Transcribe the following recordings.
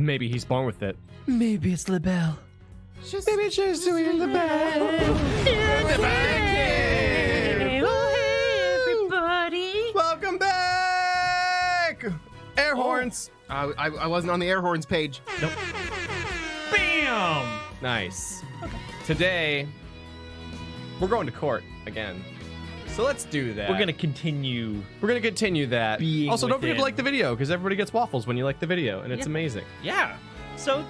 maybe he's born with it. Maybe it's LaBelle. Maybe it's just doing the best. Hey, everybody. Welcome back! Air horns. I wasn't on the air horns page. Nope. Bam! Nice. Today, we're going to court again. So let's do that. We're gonna continue that. being Also, don't forget to within. like the video, because everybody gets waffles when you like the video, and it's amazing. Yeah. So,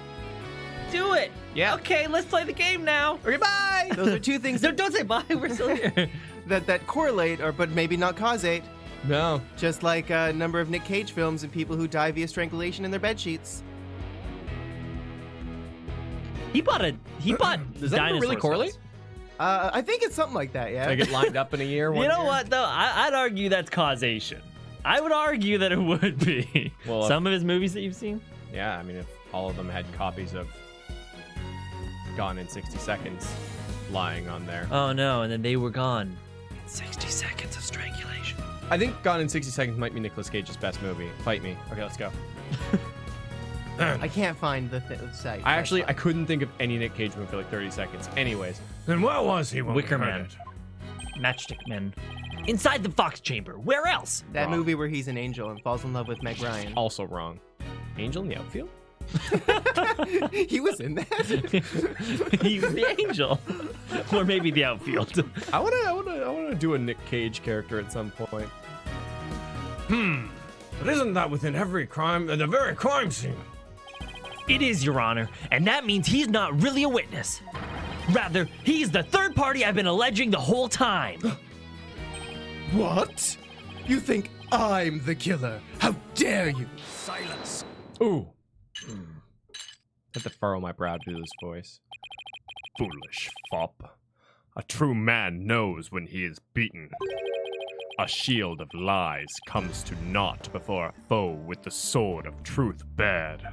do it. Yeah. Okay, let's play the game now. Okay, bye! Those are two things No, don't say bye. We're still here. that correlate, but maybe not causate. No. Just like a number of Nick Cage films and people who die via strangulation in their bed sheets. He bought Does that really correlate? I think it's something like that, yeah. They get lined up in a year. You know what, though? I'd argue that's causation. I would argue that it would be. Well, some of his movies that you've seen? Yeah, I mean, if all of them had copies of Gone in 60 Seconds lying on there. Oh, no, and then they were gone. 60 seconds of strangulation. I think Gone in 60 Seconds might be Nicolas Cage's best movie. Fight me. Okay, let's go. I can't find the site. I couldn't think of any Nick Cage movie for like 30 seconds. Anyways. Then where was he when Wicker we heard Man. it? Matchstick Men. Inside the Fox Chamber. Where else? That Wrong. movie where he's an angel and falls in love with Meg Ryan. Also wrong. Angel in the outfield? He was in that. He was the angel. Or maybe the outfield. I wanna do a Nick Cage character at some point. But isn't that within the very crime scene? It is, Your Honor, and that means he's not really a witness. Rather, he's the third party I've been alleging the whole time. What? You think I'm the killer? How dare you? Silence. Ooh. I have to furrow my brow to do this voice. Foolish fop. A true man knows when he is beaten. A shield of lies comes to naught before a foe with the sword of truth bared.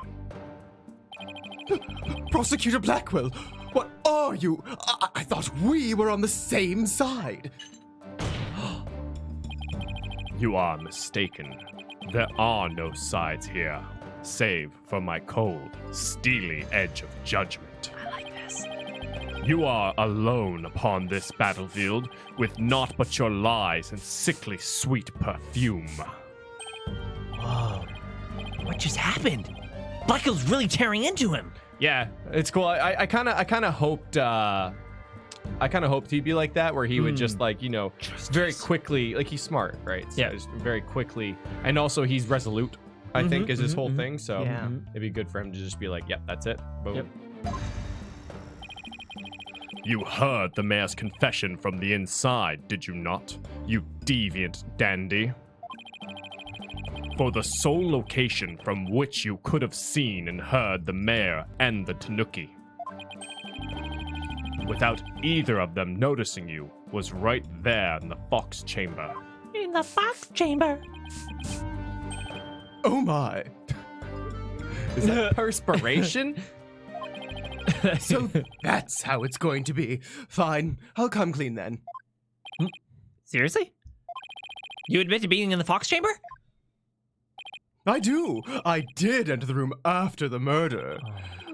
Prosecutor Blackwell, what are you? I thought we were on the same side. You are mistaken. There are no sides here, save for my cold, steely edge of judgment. I like this. You are alone upon this battlefield, with naught but your lies and sickly sweet perfume. Whoa. What just happened? Blackwell's really tearing into him. Yeah, it's cool. I kind of hoped he'd be like that, where he would just like, you know, very quickly, like he's smart, right? So Yeah. just very quickly, and also he's resolute, I think, is his whole thing. So Yeah. it'd be good for him to just be like, yep, that's it. Boom. Yep. You heard the mayor's confession from the inside, did you not? You deviant dandy. For the sole location from which you could have seen and heard the mayor and the Tanuki, without either of them noticing you, was right there in the Fox Chamber. In the Fox Chamber. Oh my. Is that perspiration? So that's how it's going to be. Fine, I'll come clean then. Seriously? You admit to being in the Fox Chamber? I do. I did enter the room after the murder.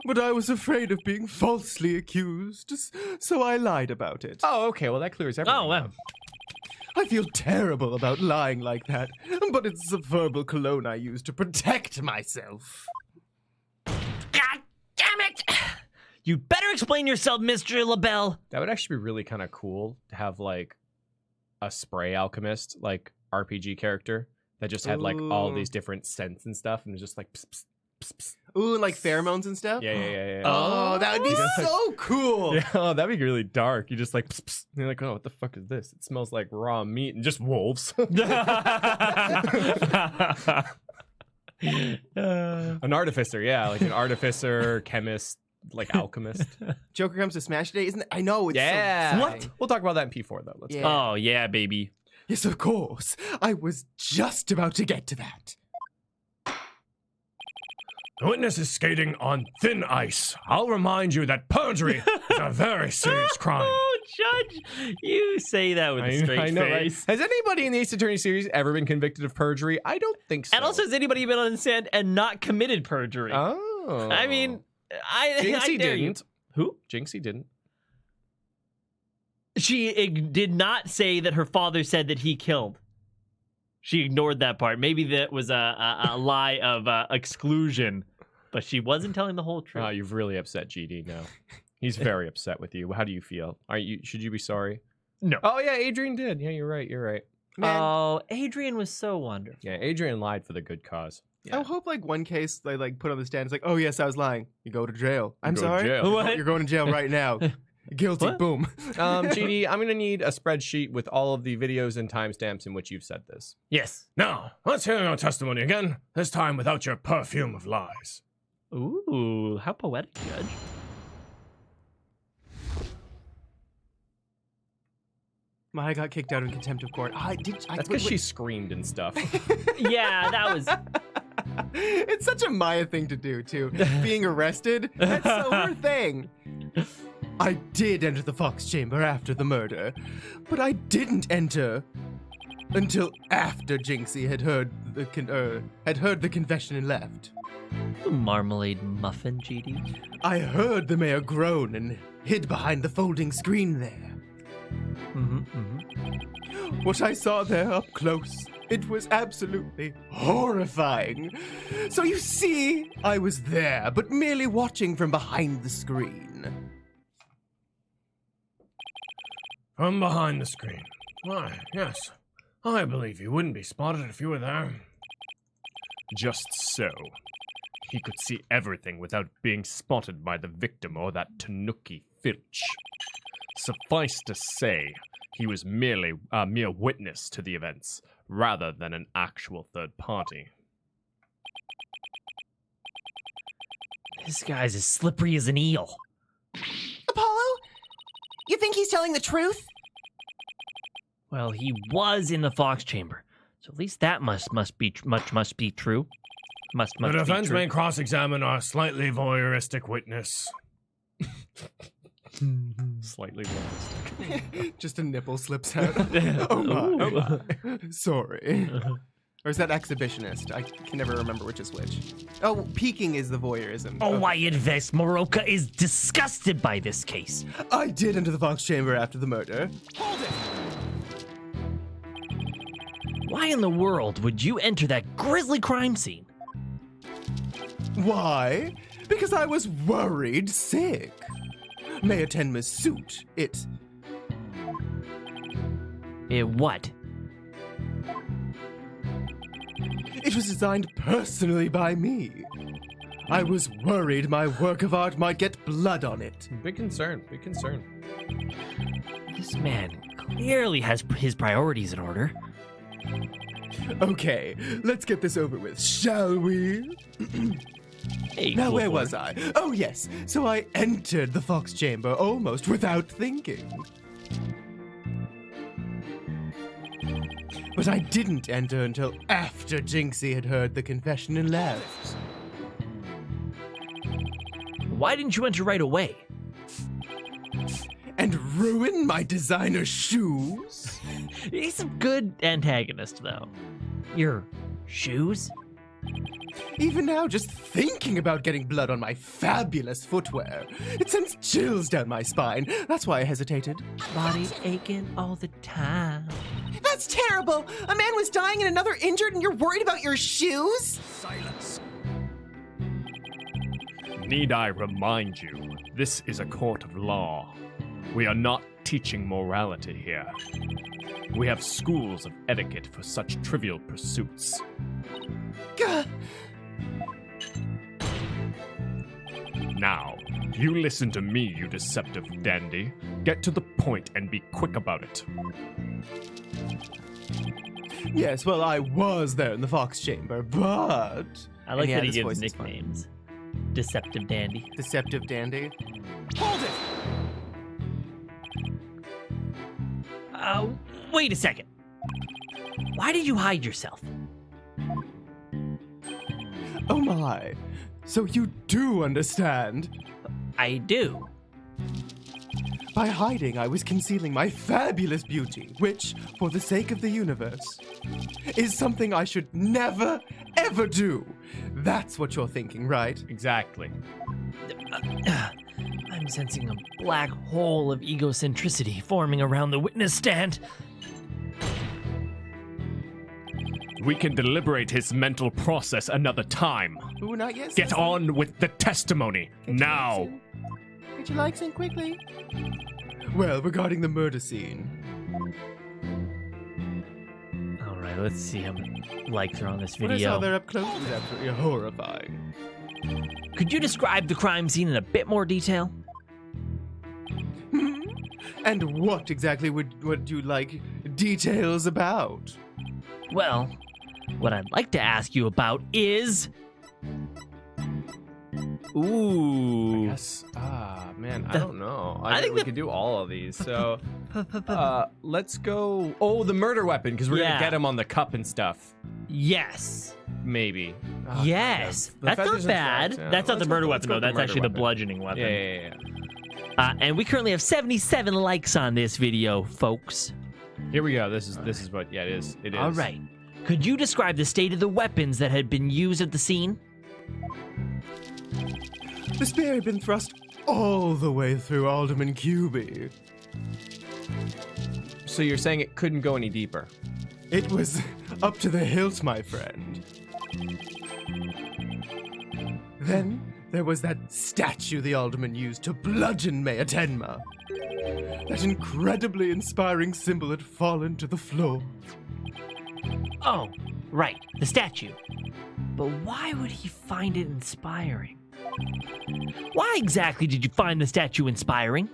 But I was afraid of being falsely accused, so I lied about it. Oh, okay. Well, that clears everything. Oh, wow. up. I feel terrible about lying like that, but it's the verbal cologne I use to protect myself. God damn it! You better explain yourself, Mr. LaBelle. That would actually be really kind of cool to have like a spray alchemist, like RPG character that just had like all Ooh. these different scents and stuff, and was just like, pss, pss, pss, pss. Ooh, like pheromones and stuff? Yeah. Oh, that would be so cool. Yeah, oh, that'd be really dark. You just like, pss, pss, and you're like, oh, what the fuck is this? It smells like raw meat and just wolves. An artificer, yeah, like an artificer, chemist, like alchemist. Joker comes to Smash today, isn't it? I know, it's Yeah. so What? exciting. We'll talk about that in P4 though. Let's go. Yeah. Oh, yeah, baby. Yes, of course. I was just about to get to that. The witness is skating on thin ice. I'll remind you that perjury is a very serious crime. Oh, Judge, you say that with a straight I know, right? face. Has anybody in the Ace Attorney series ever been convicted of perjury? I don't think so. And also, has anybody been on stand and not committed perjury? Oh. Oh. I mean, I Jinxie dare you. didn't. Who? Jinxie didn't. She did not say that her father said that he killed. She ignored that part. Maybe that was a lie of exclusion, but she wasn't telling the whole truth. Oh, you've really upset GD now. He's very upset with you. How do you feel? Should you be sorry? No. Oh yeah, Adrian did. Yeah, you're right. You're right. Man, Oh, Adrian was so wonderful. Yeah, Adrian lied for the good cause. I hope like one case they like put on the stand. It's like, oh yes, I was lying. You go to jail. I'm go to sorry. jail. What? You're going to jail right now. Guilty. What? Boom. GD, I'm gonna need a spreadsheet with all of the videos and timestamps in which you've said this. Yes. Now, let's hear your testimony again, this time without your perfume of lies. Ooh, how poetic, Judge. I got kicked out in contempt of court. That's because she screamed and stuff. Yeah, that was. It's such a Maya thing to do, too. Being arrested, that's so her thing. I did enter the Fox Chamber after the murder, but I didn't enter until after Jinxie had heard the confession and left. Marmalade muffin, GD. I heard the mayor groan and hid behind the folding screen there. What I saw there up close, it was absolutely horrifying. So you see, I was there, but merely watching from behind the screen. From behind the screen. Why, yes. I believe you wouldn't be spotted if you were there. Just so. He could see everything without being spotted by the victim or that Tanuki Filch. Suffice to say, he was merely a mere witness to the events, rather than an actual third party. This guy's as slippery as an eel. Apollo? You think he's telling the truth? Well, he was in the Fox Chamber, so at least that must be true. Must The be true. defense may cross-examine our slightly voyeuristic witness. Slightly realistic. Just a nipple slips out. Oh my. Sorry. Or is that exhibitionist? I can never remember which is which. Oh, peeking is the voyeurism. Oh, Okay. I invest Moroka is disgusted by this case. I did enter the Fox Chamber after the murder. Why in the world would you enter that grisly crime scene? Why? Because I was worried sick. Mayor Tenma's suit, it What? was designed personally by me. I was worried my work of art might get blood on it. Big concern. Big concern. This man clearly has his priorities in order. Okay, let's get this over with, shall we? Hey, Now, cool where boy. was I? Oh, yes. So I entered the Fox Chamber almost without thinking. But I didn't enter until after Jinxie had heard the confession and left. Why didn't you enter right away? And ruin my designer shoes? He's a good antagonist, though. Your shoes? Even now, just thinking about getting blood on my fabulous footwear, it sends chills down my spine. That's why I hesitated. Body aching all the time. That's terrible. A man was dying and another injured, and you're worried about your shoes? Silence. Need I remind you, this is a court of law. We are not teaching morality here. We have schools of etiquette for such trivial pursuits. Gah. Now, you listen to me, you deceptive dandy. Get to the point and be quick about it. Yes, well, I was there in the Fox Chamber, but... I like And yeah, that he this gives voice is fun. nicknames. Deceptive Dandy. Deceptive dandy. Hold it! Wait a second. Why did you hide yourself? Oh my. So you do understand? I do. By hiding, I was concealing my fabulous beauty, which, for the sake of the universe, is something I should never, ever do. That's what you're thinking, right? Exactly. I'm sensing a black hole of egocentricity forming around the witness stand. We can deliberate his mental process another time. Ooh, not yet. Get Sissy. on with the testimony, Get your now. likes in. Get your likes in quickly. Well, regarding the murder scene. All right, let's see how many likes are on this What I saw video. there up close was absolutely horrifying. Could you describe the crime scene in a bit more detail? And what exactly would you like details about? Well, what I'd like to ask you about is... Ooh. Yes. Man, I The- don't know. I think we the- could do all of these. So, let's go. Oh, the murder weapon, because we're Yeah. gonna get him on the cup and stuff. Yes. Maybe. Yes. The That's not feathers and bad. stripes, yeah. That's not the Let's go- murder let's weapon, go though. with That's the actually murder the weapon. bludgeoning weapon. Yeah. And we currently have 77 likes on this video, folks. Here we go. This is what. Yeah, it is. It is. All right. Could you describe the state of the weapons that had been used at the scene? The spear had been thrust all the way through Alderman QB. So you're saying it couldn't go any deeper? It was up to the hilt, my friend. Then there was that statue the alderman used to bludgeon Mayor Tenma. That incredibly inspiring symbol had fallen to the floor. Oh, right. The statue. But why would he find it inspiring? Why exactly did you find the statue inspiring?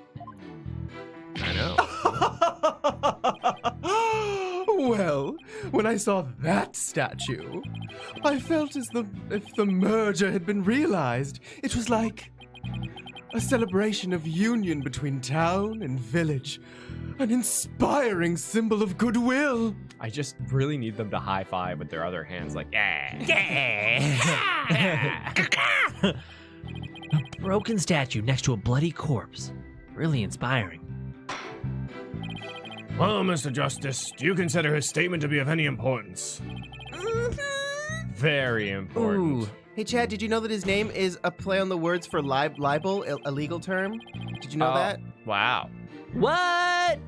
I know. Well, when I saw that statue, I felt as if the merger had been realized. It was like a celebration of union between town and village, an inspiring symbol of goodwill. I just really need them to high five with their other hands, like, yeah. A broken statue next to a bloody corpse. Really inspiring. Well, Mr. Justice, do you consider his statement to be of any importance? Very important. Ooh. Hey, Chad, did you know that his name is a play on the words for libel, a legal term? Did you know that? Wow. What?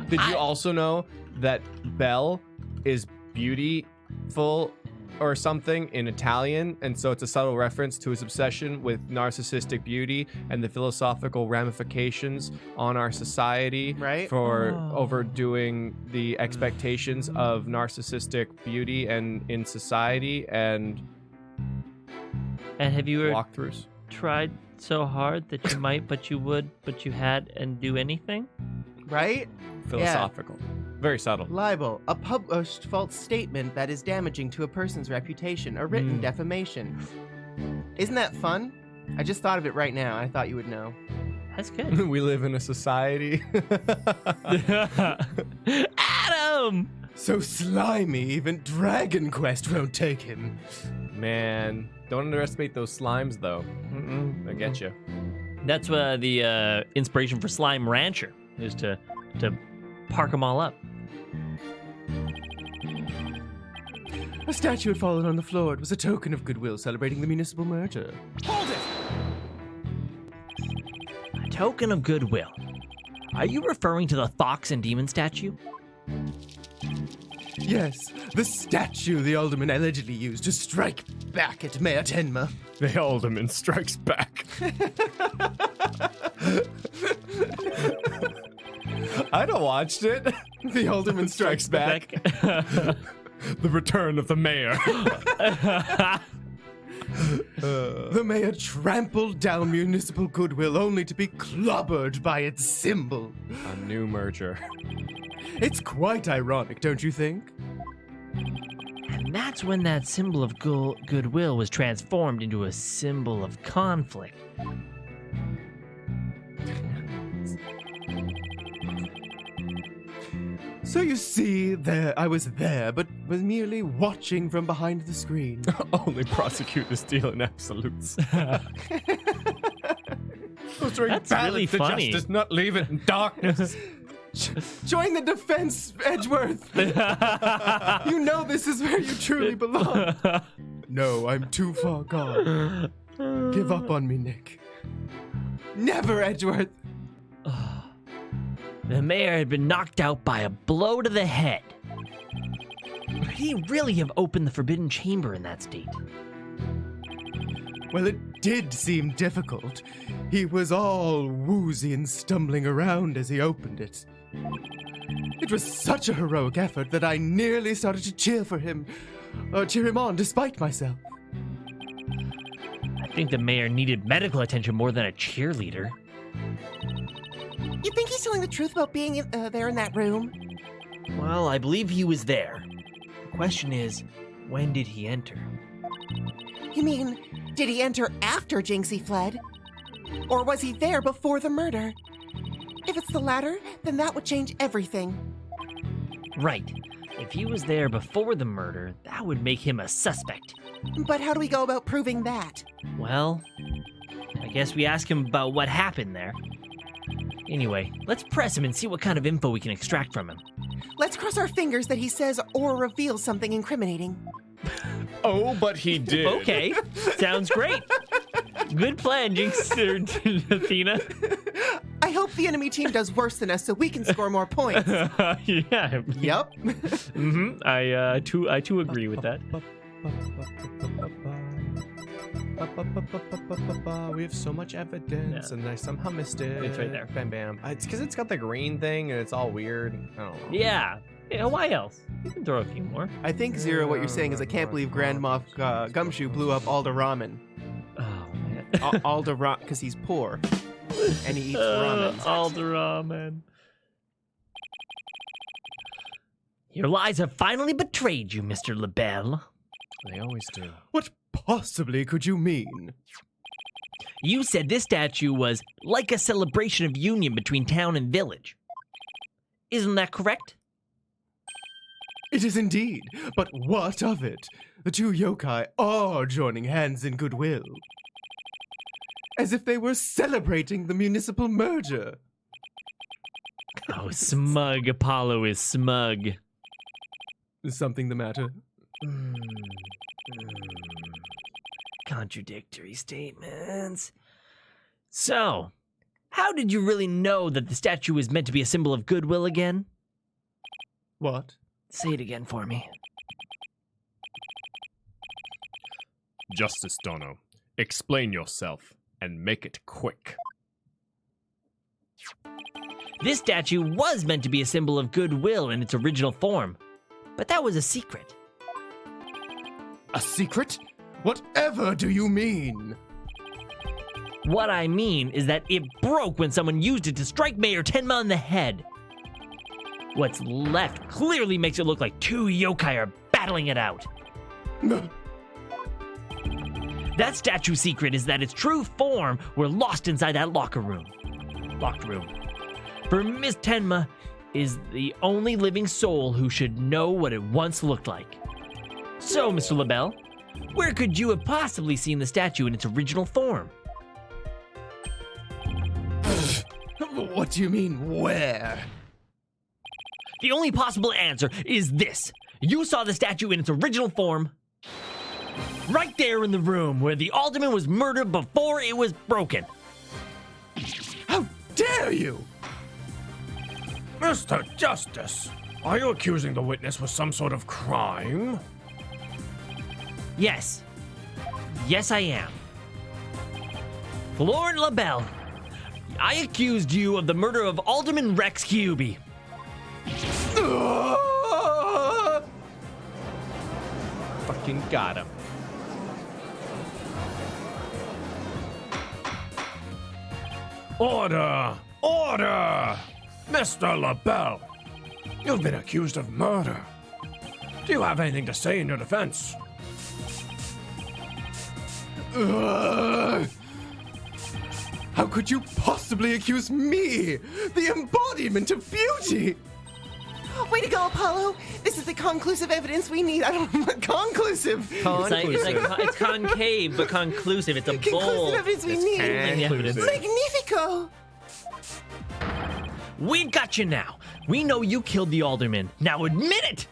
Did you also know that Belle is beautiful or something in Italian, and so it's a subtle reference to his obsession with narcissistic beauty and the philosophical ramifications on our society Right. for Oh. overdoing the expectations of narcissistic beauty and in society and And have you ever walkthroughs. tried so hard that you might, but you would, but you had, and do anything? Right? Philosophical. Very subtle. Libel, a published false statement that is damaging to a person's reputation, a written defamation. Isn't that fun? I just thought of it right now. I thought you would know. That's good. We live in a society. Adam! So slimy, even Dragon Quest won't take him. Man, don't underestimate those slimes, though. I get you. That's the inspiration for Slime Rancher, is to park them all up. A statue had fallen on the floor. It was a token of goodwill celebrating the municipal merger. A token of goodwill. Are you referring to the Thaksin demon statue? Yes, the statue the alderman allegedly used to strike back at Mayor Tenma. The alderman strikes back. I'd have watched it. The alderman strikes back. The return of the mayor. The mayor trampled down municipal goodwill only to be clobbered by its symbol. A new merger. It's quite ironic, don't you think? And that's when that symbol of goodwill was transformed into a symbol of conflict. So you see, I was there, but was merely watching from behind the screen. Only prosecutors deal in absolutes. That's really funny. Justice, not leave it in darkness. Join the defense, Edgeworth. You know this is where you truly belong. No, I'm too far gone. Give up on me, Nick. Never, Edgeworth. The mayor had been knocked out by a blow to the head. Could he really have opened the forbidden chamber in that state? Well, it did seem difficult. He was all woozy and stumbling around as he opened it. It was such a heroic effort that I nearly started to cheer him on despite myself. I think the mayor needed medical attention more than a cheerleader. You think he's telling the truth about being there in that room? Well, I believe he was there. The question is, when did he enter? You mean, did he enter after Jinxie fled? Or was he there before the murder? If it's the latter, then that would change everything. Right. If he was there before the murder, that would make him a suspect. But how do we go about proving that? Well, I guess we ask him about what happened there. Anyway, let's press him and see what kind of info we can extract from him. Let's cross our fingers that he says or reveals something incriminating. Oh, but he did. Okay, sounds great. Good plan, Jinx, Athena. I hope the enemy team does worse than us so we can score more points. Yeah. Yep. I too agree with that. We have so much evidence, and I somehow missed it. It's right there. Bam, bam. It's because it's got the green thing, and it's all weird. I don't know. Yeah. Why else? You can throw a few more. I think, Zero, what you're saying is I can't believe Grand Moff Gumshoe blew up Alder Ramen. Oh, man. Alder Ramen, because he's poor. And he eats ramen. Alder Ramen. Your lies have finally betrayed you, Mr. LaBelle. They always do. What possibly could you mean? You said this statue was like a celebration of union between town and village. Isn't that correct? It is indeed, but what of it? The two yokai are joining hands in goodwill. As if they were celebrating the municipal merger. Oh, smug Apollo is smug. Is something the matter? Contradictory statements. So, how did you really know that the statue was meant to be a symbol of goodwill again? What? Say it again for me. Justice Dono, explain yourself and make it quick. This statue was meant to be a symbol of goodwill in its original form, but that was a secret. A secret? Whatever do you mean? What I mean is that it broke when someone used it to strike Mayor Tenma in the head. What's left clearly makes it look like two yokai are battling it out. That statue secret is that its true form were lost inside that locked room. For Miss Tenma is the only living soul who should know what it once looked like. So, Mr. LaBelle, where could you have possibly seen the statue in its original form? What do you mean, where? The only possible answer is this. You saw the statue in its original form right there in the room where the alderman was murdered before it was broken. How dare you! Mr. Justice, are you accusing the witness with some sort of crime? Yes. Yes, I am. Lord LaBelle, I accused you of the murder of Alderman Rex Hubie. Fucking got him. Order! Order! Mr. LaBelle, you've been accused of murder. Do you have anything to say in your defense? How could you possibly accuse me, the embodiment of beauty? Way to go, Apollo! This is the conclusive evidence we need. I don't know. Conclusive! It's concave, but conclusive. It's a bowl. Conclusive evidence we need. Evidence. Magnifico! We've got you now. We know you killed the alderman. Now admit it!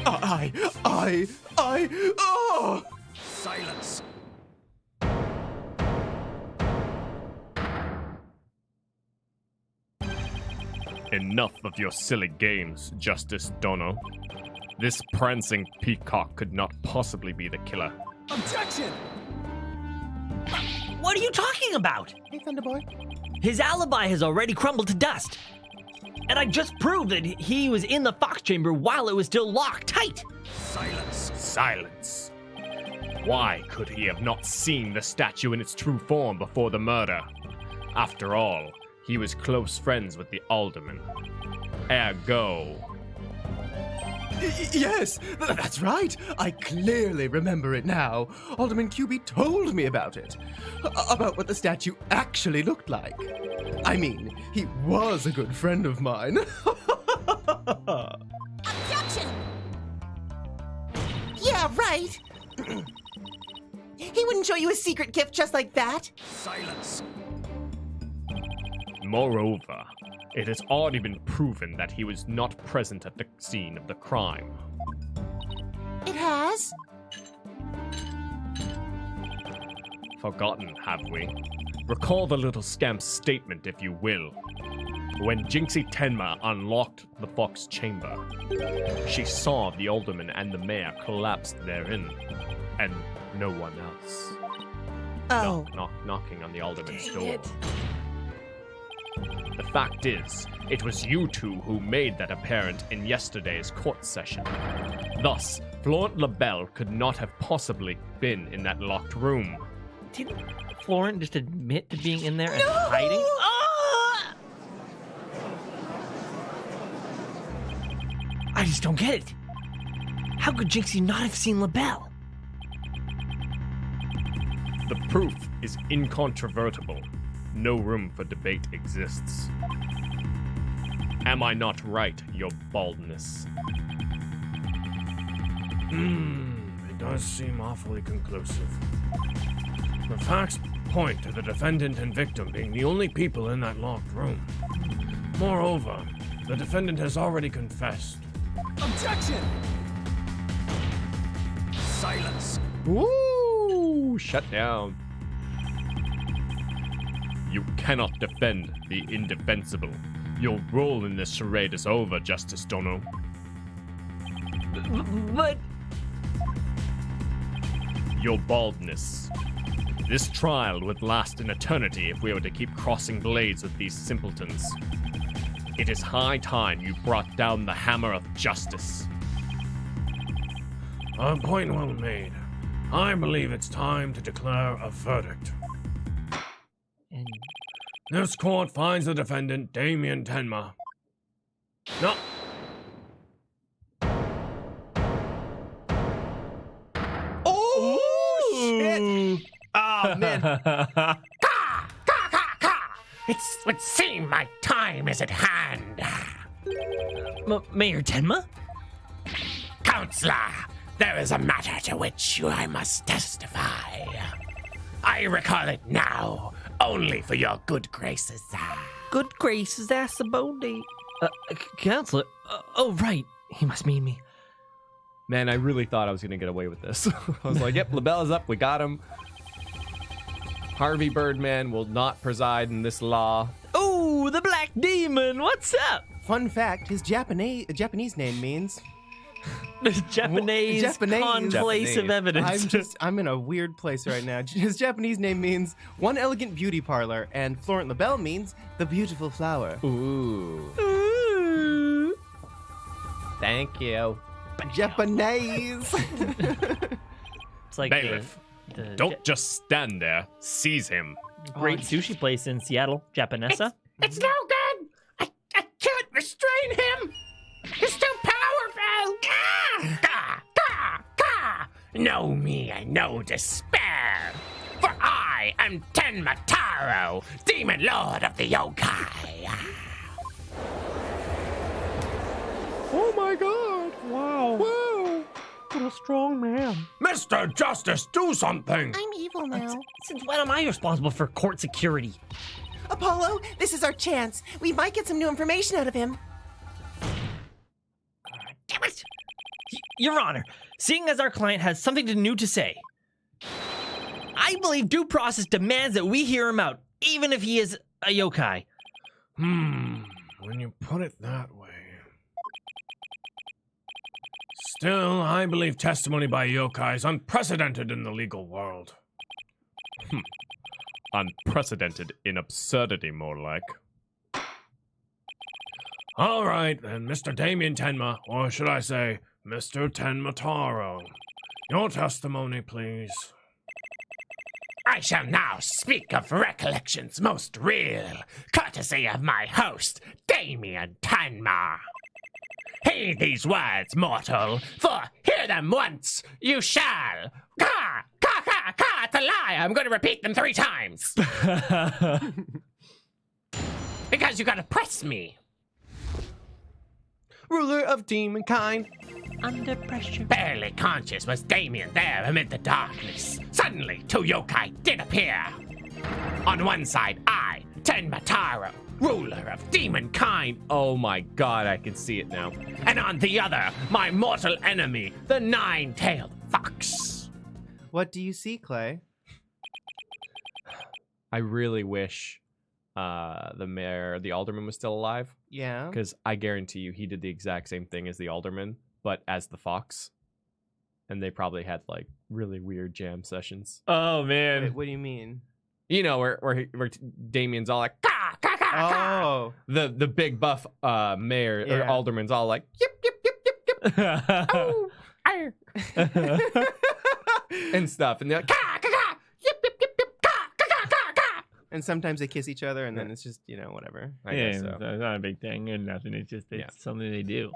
Oh! Silence. Enough of your silly games, Justice Dono. This prancing peacock could not possibly be the killer. Objection! What are you talking about? Hey, Thunderboy. His alibi has already crumbled to dust. And I just proved that he was in the fox chamber while it was still locked tight. Silence. Silence. Why could he have not seen the statue in its true form before the murder? After all, he was close friends with the alderman. Ergo. Yes, that's right. I clearly remember it now. Alderman QB told me about it. About what the statue actually looked like. I mean, he was a good friend of mine. Objection! Yeah, right. He wouldn't show you a secret gift just like that. Silence. Moreover, it has already been proven that he was not present at the scene of the crime. It has? Forgotten, have we? Recall the little scamp's statement, if you will. When Jinxie Tenma unlocked the fox chamber, she saw the alderman and the mayor collapsed therein, and no one else. Oh. Knocking on the alderman's door. The fact is, it was you two who made that apparent in yesterday's court session. Thus, Florent LaBelle could not have possibly been in that locked room. Didn't Florent just admit to being in there and hiding? Ah! I just don't get it. How could Jinxie not have seen LaBelle? The proof is incontrovertible. No room for debate exists. Am I not right, your baldness? It does seem awfully conclusive. The facts point to the defendant and victim being the only people in that locked room. Moreover, the defendant has already confessed. Objection! Silence! Woo! Shut down. You cannot defend the indefensible. Your role in this charade is over, Justice Dono. But Your baldness. This trial would last an eternity if we were to keep crossing blades with these simpletons. It is high time you brought down the hammer of justice. A point well made. I believe it's time to declare a verdict. and This court finds the defendant, Damien Tenma. No. Oh, shit! Oh, man. It would seem my time is at hand. Mayor Tenma? Counselor, there is a matter to which I must testify. I recall it now, only for your good graces. Good graces, Asabode. Counselor? Oh, right. He must mean me. Man, I really thought I was going to get away with this. I was like, yep, LaBelle is up. We got him. Harvey Birdman will not preside in this law. Oh, the Black Demon. What's up? Fun fact, his Japanese name means... The Japanese place of evidence. I'm in a weird place right now. His Japanese name means one elegant beauty parlor, and Florent LaBelle means the beautiful flower. Ooh. Ooh. Thank you. Japanese. It's like Bailiff, the don't just stand there. Seize him. great sushi place in Seattle, Japanesa. It's no good. I can't restrain him. He's too powerful. Know me and know despair. For I am Tenma Taro, demon lord of the yokai. my god! Wow. Whoa! What a strong man. Mr. Justice, do something! I'm evil now. Since when am I responsible for court security? Apollo, this is our chance. We might get some new information out of him. Damn it! Your Honor, seeing as our client has something new to say, I believe due process demands that we hear him out, even if he is a yokai. When you put it that way. Still, I believe testimony by yokai is unprecedented in the legal world. Unprecedented in absurdity, more like. All right, then, Mr. Damien Tenma, or should I say, Mr. Tenma Taro. Your testimony, please. I shall now speak of recollections most real, courtesy of my host, Damien Tenma. Heed these words, mortal, for hear them once, you shall. Ka, ka, ka, ka, it's a lie. I'm going to repeat them 3 times. Because you got to press me. Ruler of demonkind. Under pressure. Barely conscious was Damien there amid the darkness. Suddenly, 2 yokai did appear. On one side, I, Tenma Taro, ruler of demonkind. Oh my god, I can see it now. And on the other, my mortal enemy, the 9-tailed fox. What do you see, Clay? I really wish the alderman was still alive. Yeah. Because I guarantee you he did the exact same thing as the alderman, but as the fox. And they probably had like really weird jam sessions. Oh, man. Wait, what do you mean? You know, where Damien's all like, ka, ka, ka, ka. Oh. The big buff mayor or Yeah. alderman's all like, yip, yip, yip, yip, yip. Oh, arr. And stuff. And they're like, ka, ka, ka, yip, yip, yip, yip, ka, ka, ka, ka, ka. And sometimes they kiss each other, and then it's just, whatever. I guess so. It's not a big thing and nothing. It's just something they do.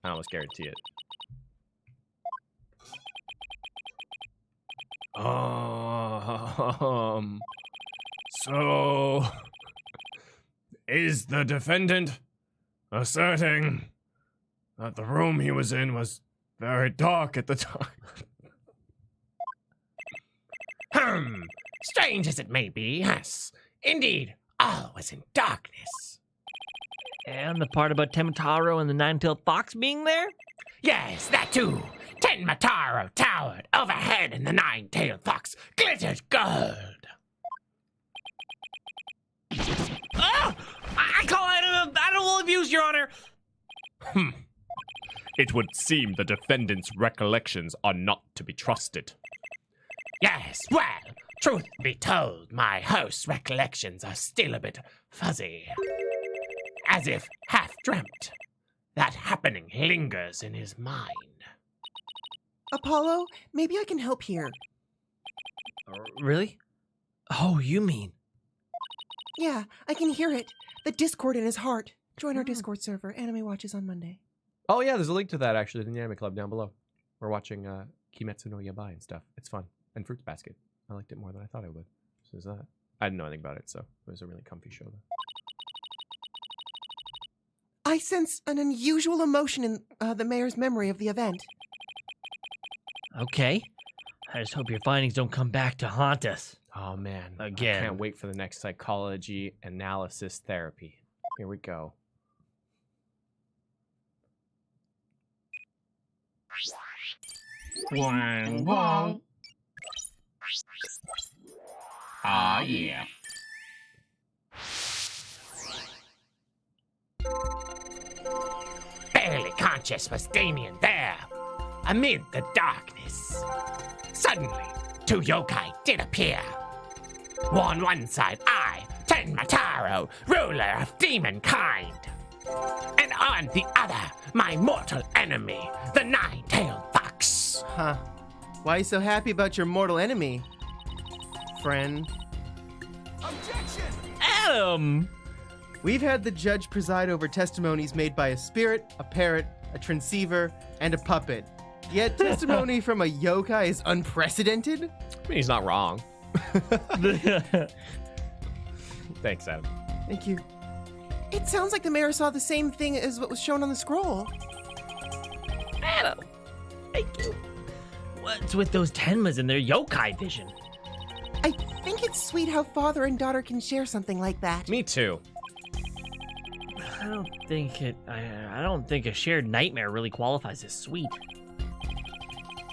I almost guarantee it. So, is the defendant asserting that the room he was in was very dark at the time? Strange as it may be, yes. Indeed, all was in darkness. And the part about Temataro and the 9-tailed fox being there? Yes, that too. Tenma Taro towered overhead, and the 9-tailed fox glittered gold. Oh! I call it animal abuse, Your Honor! It would seem the defendant's recollections are not to be trusted. Yes, well, truth be told, my host's recollections are still a bit fuzzy. As if half-dreamt. That happening lingers in his mind. Apollo, maybe I can help here. Really? Oh, you mean? Yeah, I can hear it. The discord in his heart. Join our Discord server. Anime watches on Monday. Oh yeah, there's a link to that actually in the Anime Club down below. We're watching Kimetsu no Yabai and stuff. It's fun. And Fruits Basket. I liked it more than I thought I would. So there's that. I didn't know anything about it, so it was a really comfy show though. I sense an unusual emotion in the mayor's memory of the event. Okay. I just hope your findings don't come back to haunt us. Oh man. Again. I can't wait for the next psychology analysis therapy. Here we go. Wang wang. Ah, yeah. Barely conscious was Damien there, amid the darkness. Suddenly, 2 yokai did appear. On one side, I, Tenma Taro, ruler of demonkind. And on the other, my mortal enemy, the 9-tailed fox. Huh. Why are you so happy about your mortal enemy, friend? Adam! We've had the judge preside over testimonies made by a spirit, a parrot, a transceiver, and a puppet. Yet testimony from a yokai is unprecedented? I mean, he's not wrong. Thanks, Adam. Thank you. It sounds like the mayor saw the same thing as what was shown on the scroll. Hello. Thank you. What's with those Tenmas and their yokai vision? I think it's sweet how father and daughter can share something like that. Me too. I don't think a shared nightmare really qualifies as sweet.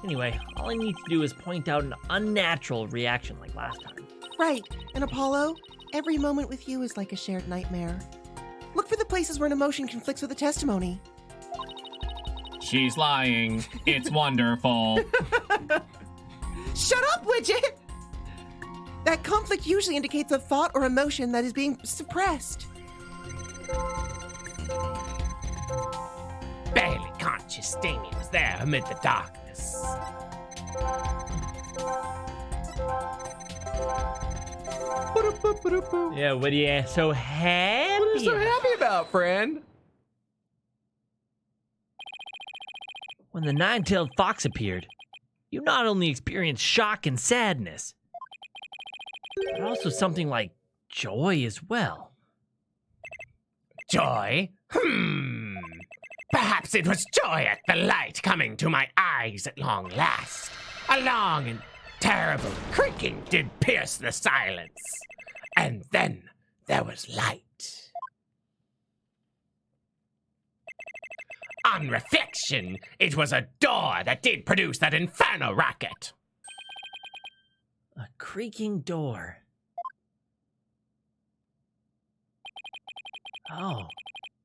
Anyway, all I need to do is point out an unnatural reaction like last time. Right, and Apollo, every moment with you is like a shared nightmare. Look for the places where an emotion conflicts with a testimony. She's lying. It's wonderful. Shut up, Widget! That conflict usually indicates a thought or emotion that is being suppressed. Barely conscious, Damien was there amid the darkness. Yeah, what are you so happy? What are you so happy about, friend? When the nine-tailed fox appeared, you not only experienced shock and sadness, but also something like joy as well. Joy? Perhaps it was joy at the light coming to my eyes at long last. A long and terrible creaking did pierce the silence. And then there was light. On reflection, it was a door that did produce that inferno racket. A creaking door. Oh,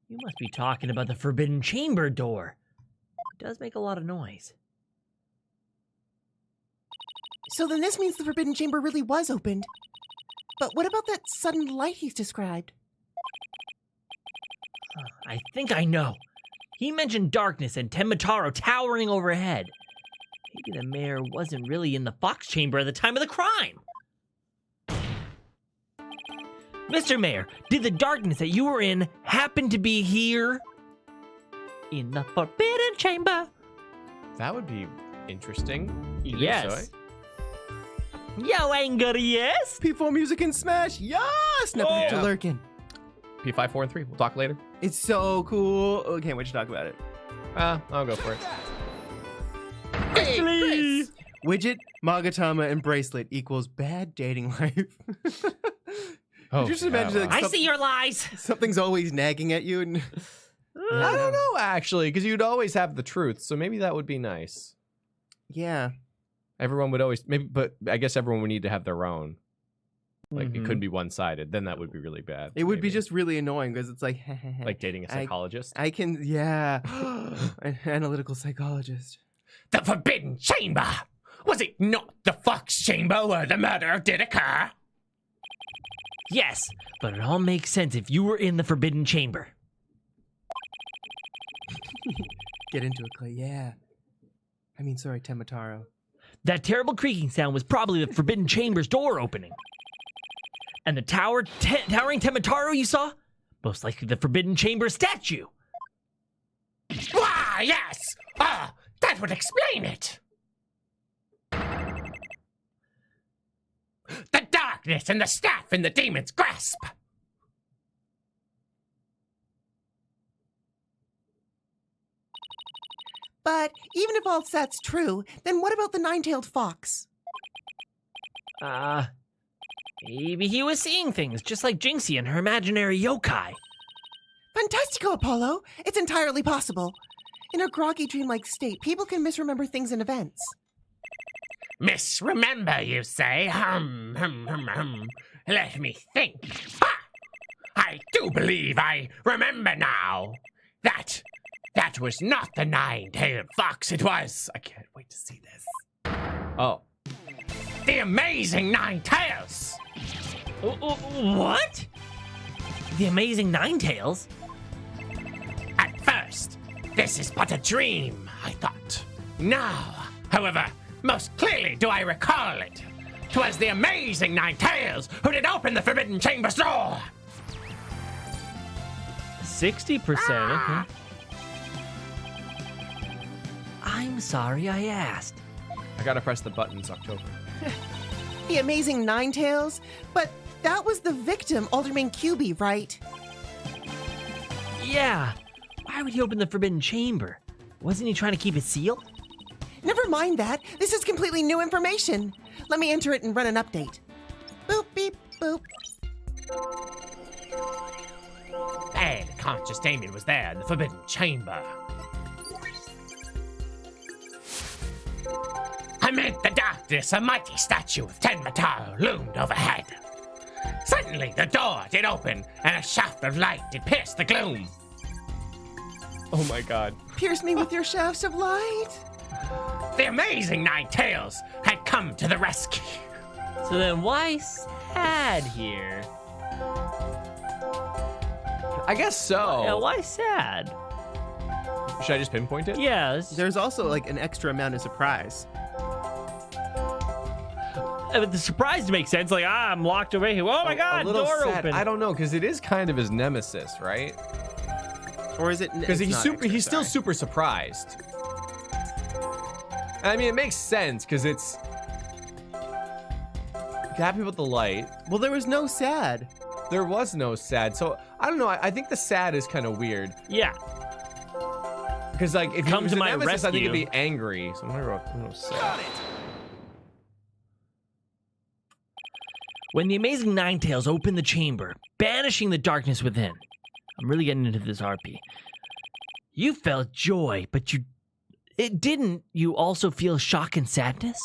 you must be talking about the Forbidden Chamber door. It does make a lot of noise. So then this means the Forbidden Chamber really was opened. But what about that sudden light he's described? I think I know. He mentioned darkness and Tenmataro towering overhead. Maybe the mayor wasn't really in the Fox Chamber at the time of the crime. Mr. Mayor, did the darkness that you were in happen to be here? In the Forbidden Chamber? That would be interesting. You think Yes. so? Yo, anger, yes? P4 music and Smash, yes! Never Oh. to lurking. P5, 4, and 3. We'll talk later. It's so cool. Oh, can't wait to talk about it. I'll go for it. Hey, Chris! Widget, Magatama, and Bracelet equals bad dating life. Oh, Could you just imagine like, I see your lies. something's always nagging at you and I don't know, actually, because you'd always have the truth, so maybe that would be nice. yeah. Everyone would always, maybe, but I guess everyone would need to have their own. Like, it couldn't be one-sided. Then that would be really bad. It would be maybe. just really annoying because it's like, like dating a psychologist. I can, yeah. An analytical psychologist. The Forbidden Chamber! Was it not the Fox Chamber where the murder did occur? Yes, but it all makes sense if you were in the Forbidden Chamber. Get into it, Clay. Yeah. I mean, sorry, Tenmataro. That terrible creaking sound was probably the Forbidden Chamber's door opening. And the towering Tenmataro you saw? Most likely the Forbidden Chamber statue. Why, yes! Ah, that would explain it! The darkness and the staff in the demon's grasp! But even if all that's true, then what about the nine-tailed fox? Maybe he was seeing things, just like Jinxie and her imaginary yokai. Fantastico, Apollo! It's entirely possible. In a groggy, dreamlike state, people can misremember things and events. Misremember, you say? Let me think. Ha! I do believe I remember now. That was not the nine-tailed fox, it was. I can't wait to see this. Oh. The amazing Nine Tails! What? The amazing Nine Tails? At first, this is but a dream, I thought. Now, however, most clearly do I recall it. 'Twas the amazing Nine Tails who did open the Forbidden Chamber's door! 60%, okay. I'm sorry I asked. I gotta press the buttons, October. The amazing nine-tails? But that was the victim, Alderman QB, right? Yeah. Why would he open the Forbidden Chamber? Wasn't he trying to keep it sealed? Never mind that. This is completely new information. Let me enter it and run an update. Boop, beep, boop. And conscious Damien was there in the Forbidden Chamber. Amid the darkness, a mighty statue of Tenmataro loomed overhead. Suddenly, the door did open, and a shaft of light did pierce the gloom. Oh my god. Pierce me with your shafts of light. The amazing Nine Tails had come to the rescue. So then why sad here? I guess so. Yeah, why sad? Should I just pinpoint it? Yeah. There's also like an extra amount of surprise. But the surprise makes sense. Like, I'm locked away here. Oh my god, A little door sad. open. I don't know, because it is kind of his nemesis, right? Or is it? Because it's he's not super. extra, He's still sorry. super surprised. I mean, it makes sense because it's happy with the light. Well, there was no sad. There was no sad, so I don't know. I think the sad is kind of weird Yeah. because, like, if Come he was to a my nemesis, I think he'd rescue. be angry. So I'm gonna go sad. When the amazing Ninetails opened the chamber, banishing the darkness within. I'm really getting into this RP. You felt joy, but didn't you also feel shock and sadness?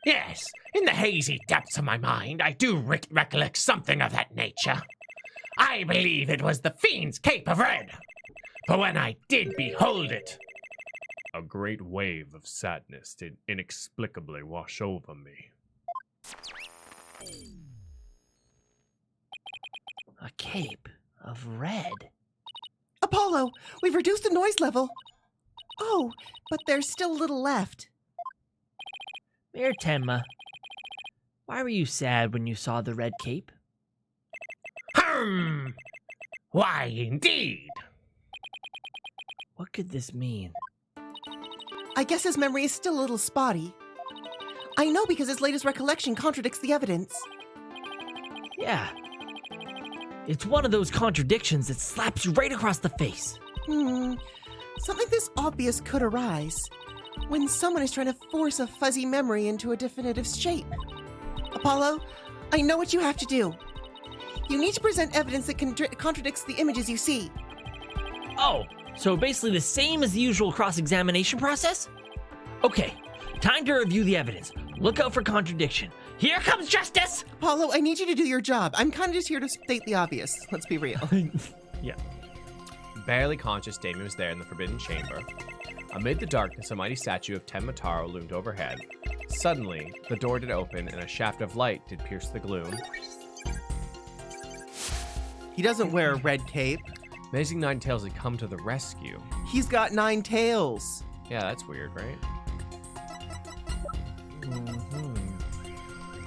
Yes, in the hazy depths of my mind, I do recollect something of that nature. I believe it was the Fiend's Cape of Red. But when I did behold it, A great wave of sadness did inexplicably wash over me. A cape of red. Apollo, we've reduced the noise level. Oh, but there's still a little left. Mayor Tenma, why were you sad when you saw the red cape? why indeed? What could this mean? I guess his memory is still a little spotty. I know because his latest recollection contradicts the evidence. Yeah. It's one of those contradictions that slaps you right across the face. Something this obvious could arise when someone is trying to force a fuzzy memory into a definitive shape. Apollo, I know what you have to do. You need to present evidence that contradicts the images you see. Oh, so basically the same as the usual cross-examination process? Okay, time to review the evidence. Look out for contradiction. Here comes justice! Apollo, I need you to do your job. I'm kind of just here to state the obvious. Let's be real. Yeah. Barely conscious, Damien was there in the Forbidden Chamber. Amid the darkness, a mighty statue of Tenmataro loomed overhead. Suddenly, the door did open, and a shaft of light did pierce the gloom. He doesn't wear a red cape. Amazing Nine Tails had come to the rescue. He's got 9 tails. Yeah, that's weird, right?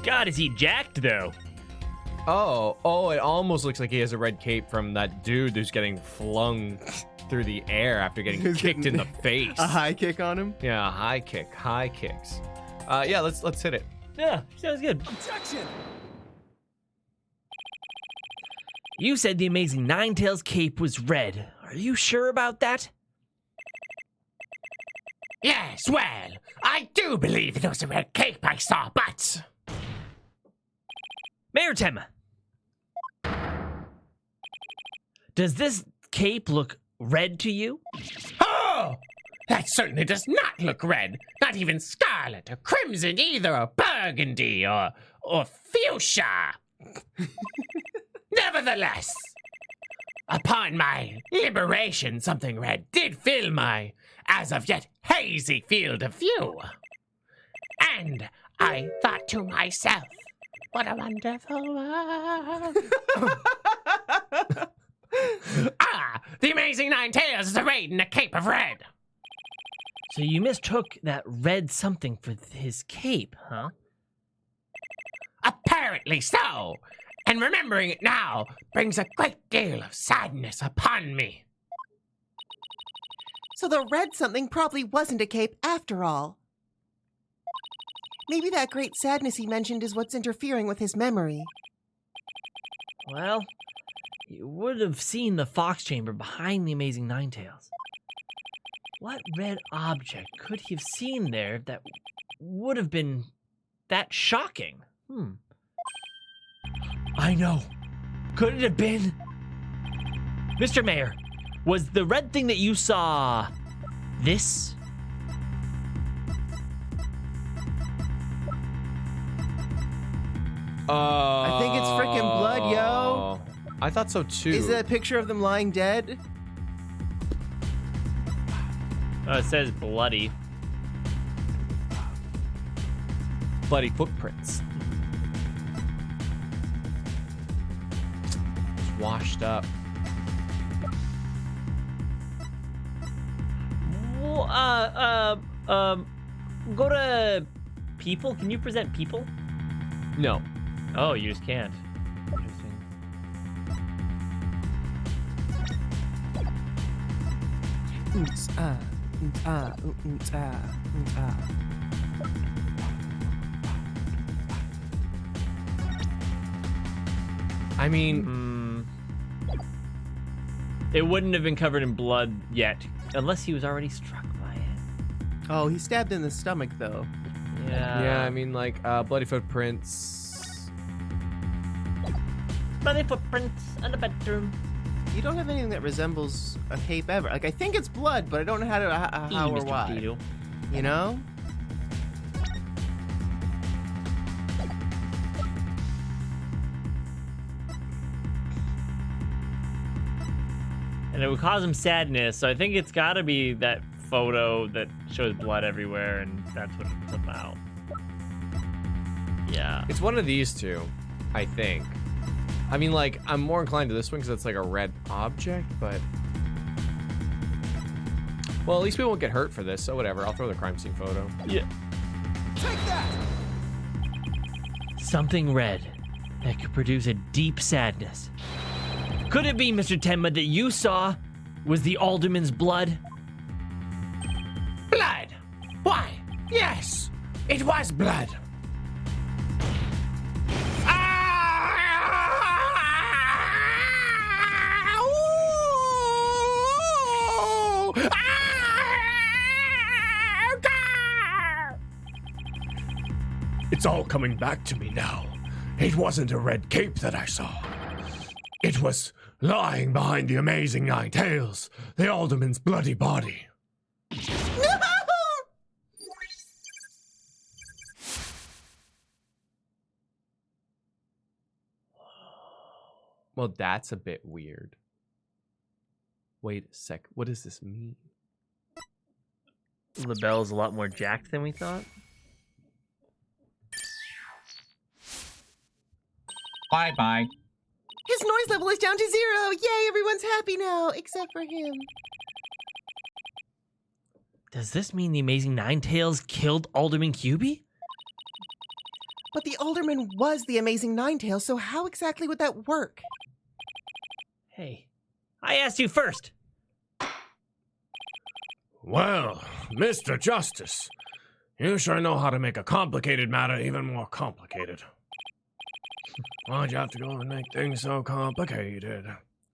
God, is he jacked though? Oh, it almost looks like he has a red cape from that dude who's getting flung through the air after getting kicked in the face. A high kick on him. Yeah, high kicks. Yeah, let's hit it. Yeah, sounds good. Objection! You said the amazing Ninetails cape was red. Are you sure about that? Yes, well, I do believe it was a red cape I saw, but... Mayor Tenma, does this cape look red to you? Oh! That certainly does not look red. Not even scarlet or crimson either, or burgundy or fuchsia. Nevertheless, upon my liberation, something red did fill my as of yet hazy field of view. And I thought to myself, what a wonderful world. The amazing Nine Tails is arrayed in a cape of red. So you mistook that red something for his cape, huh? Apparently so. And remembering it now brings a great deal of sadness upon me. So the red something probably wasn't a cape after all. Maybe that great sadness he mentioned is what's interfering with his memory. Well, you would have seen the fox chamber behind the amazing Ninetales. What red object could he have seen there that would have been that shocking? I know. Could it have been? Mr. Mayor, was the red thing that you saw this? I think it's frickin' blood, yo. I thought so too. Is that a picture of them lying dead? Oh, it says bloody. bloody footprints? It's washed up. Go to people. Can you present people? No. Oh, you just can't. Interesting. I mean, it wouldn't have been covered in blood yet, unless he was already struck by it. Oh, he's stabbed in the stomach, though. yeah, I mean, like, bloody footprints. Bloody footprints in the bedroom. You don't have anything that resembles a cape ever. Like, I think it's blood, but I don't know how or Mr. why. Beetle. You know? And it would cause him sadness, so I think it's got to be that photo that shows blood everywhere, and that's what it's about. Yeah. It's one of these two, I think. I mean, like, I'm more inclined to this one because it's like a red object, but... Well, at least we won't get hurt for this, so whatever. I'll throw the crime scene photo. Yeah. Take that! Something red that could produce a deep sadness. Could it be, Mr. Tenma, that you saw was the alderman's blood? Blood? Why, yes, it was blood. It's all coming back to me now. It wasn't a red cape that I saw. It was lying behind the amazing Nine Tails, the alderman's bloody body. Well, that's a bit weird. Wait a sec. What does this mean? LaBelle's a lot more jacked than we thought. Bye-bye. His noise level is down to 0. Yay, everyone's happy now, except for him. Does this mean the amazing Ninetales killed Alderman Cubie? But the alderman was the amazing Ninetales, so how exactly would that work? Hey, I asked you first. Well, Mr. Justice, you sure know how to make a complicated matter even more complicated. Why'd you have to go and make things so complicated?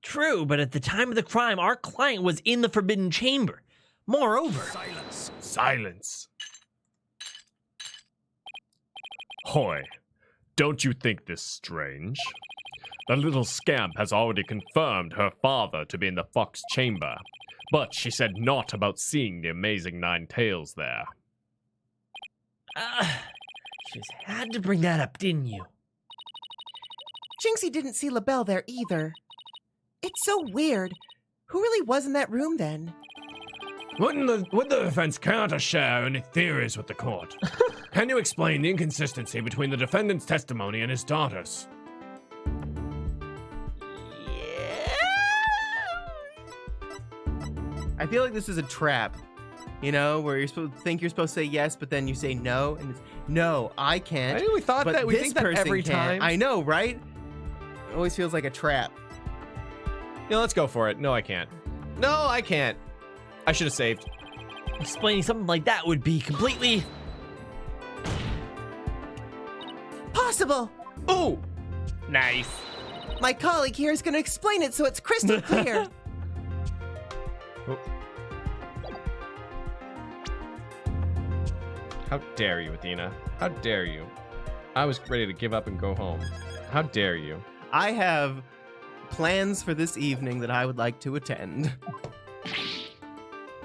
True, but at the time of the crime, our client was in the Forbidden Chamber. Moreover... Silence! Silence! Hoy, don't you think this strange? The little scamp has already confirmed her father to be in the Fox Chamber, but she said naught about seeing the amazing Nine Tails there. You just had to bring that up, didn't you? Jinxie didn't see LaBelle there either. It's so weird. Who really was in that room then? Would the defense care to share any theories with the court? Can you explain the inconsistency between the defendant's testimony and his daughter's? I feel like this is a trap. You know, where you're supposed to think you're supposed to say yes, but then you say no, and it's, no, I can't. I think we thought but that. We this think that person every can. time. I know, right? It always feels like a trap. Yeah, let's go for it. No, I can't. No, I can't. I should have saved. Explaining something like that would be completely... Possible! Ooh! Nice. My colleague here is going to explain it so it's crystal clear. How dare you, Athena? How dare you? I was ready to give up and go home. How dare you? I have plans for this evening that I would like to attend.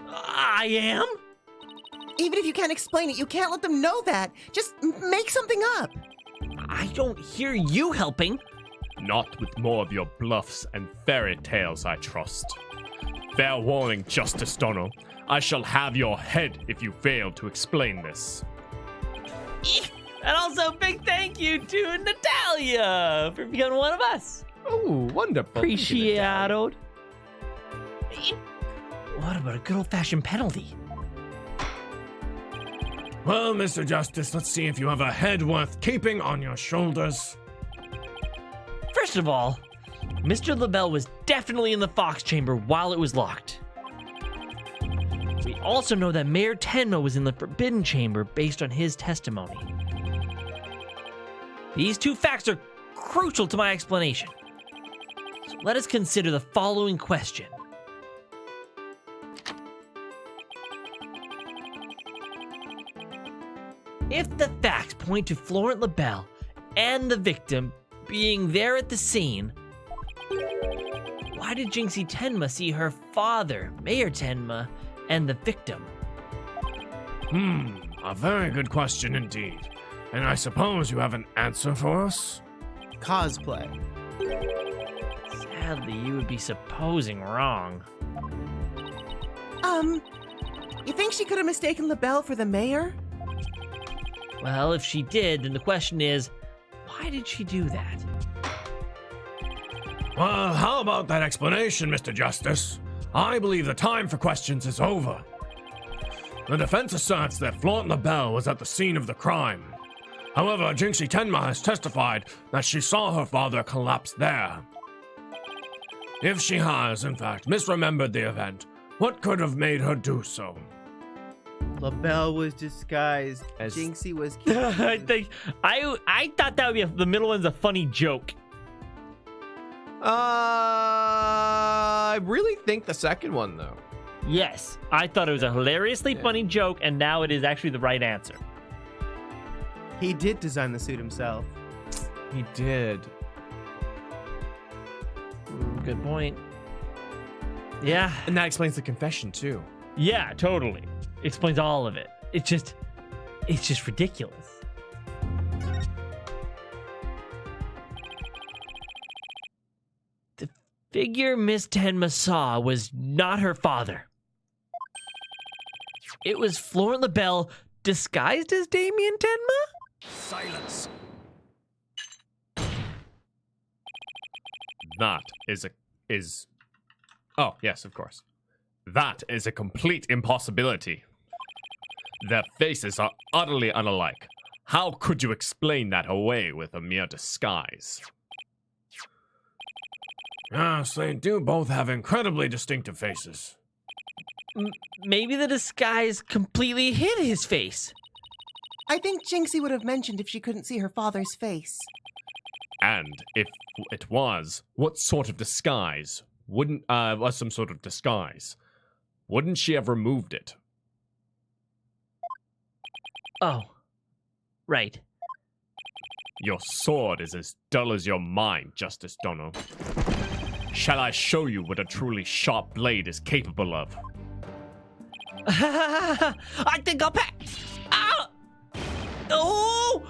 I am? Even if you can't explain it, you can't let them know that. Just make something up. I don't hear you helping. Not with more of your bluffs and fairy tales, I trust. Fair warning, Justice Dono. I shall have your head if you fail to explain this. And also, big thank you to Natalia for becoming one of us. Oh, wonderful. Appreciated. What about a good old-fashioned penalty? Well, Mr. Justice, let's see if you have a head worth keeping on your shoulders. First of all, Mr. LaBelle was definitely in the Fox chamber while it was locked. We also know that Mayor Tenma was in the Forbidden Chamber based on his testimony. These two facts are crucial to my explanation. So let us consider the following question. If the facts point to Florent LaBelle and the victim being there at the scene, why did Jinxie Tenma see her father, Mayor Tenma, and the victim? A very good question indeed. And I suppose you have an answer for us? Cosplay. Sadly, you would be supposing wrong. You think she could have mistaken LaBelle for the mayor? Well, if she did, then the question is, why did she do that? Well, how about that explanation, Mr. Justice? I believe the time for questions is over. The defense asserts that Florent LaBelle was at the scene of the crime. However, Jinxie Tenma has testified that she saw her father collapse there. If she has, in fact, misremembered the event, what could have made her do so? LaBelle was disguised. As- Jinxie was I think I thought that would be the middle one's a funny joke. I really think the second one, though. Yes, I thought it was a hilariously funny joke, and now it is actually the right answer. He did design the suit himself. He did. Good point. Yeah, And that explains the confession, too. yeah, totally. Explains all of it. It's just ridiculous. The figure Miss Tenma saw was not her father. It was Florent LaBelle disguised as Damien Tenma? Silence. That is. Oh, yes, of course. That is a complete impossibility. Their faces are utterly unalike. How could you explain that away with a mere disguise? Yes, they do both have incredibly distinctive faces. Maybe the disguise completely hid his face. I think Jinxie would have mentioned if she couldn't see her father's face. And if it was, what sort of disguise? Was some sort of disguise. Wouldn't she have removed it? Oh, right. Your sword is as dull as your mind, Justice Dono. Shall I show you what a truly sharp blade is capable of? I think I'll pack. Ah! Oh!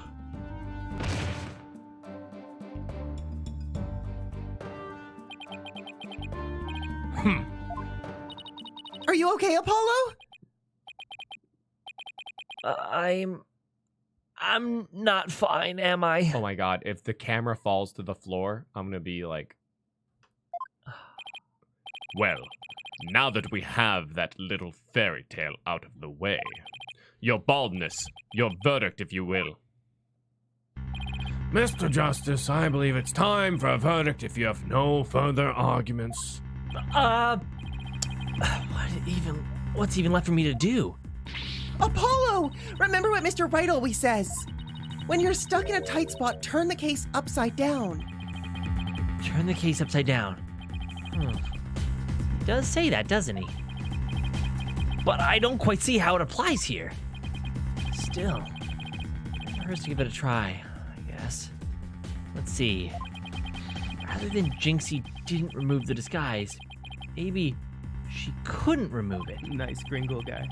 Are you okay, Apollo? I'm not fine, am I? Oh my god, if the camera falls to the floor, I'm gonna be like... Well, now that we have that little fairy tale out of the way, your baldness, your verdict, if you will. Mr. Justice, I believe it's time for a verdict if you have no further arguments. What's even left for me to do? Apollo! Remember what Mr. Wright always says. When you're stuck in a tight spot, turn the case upside down. Turn the case upside down. He does say that, doesn't he? But I don't quite see how it applies here. Still, it hurts to give it a try, I guess. Let's see. Rather than Jinxie didn't remove the disguise, maybe she couldn't remove it. Nice gringle guy.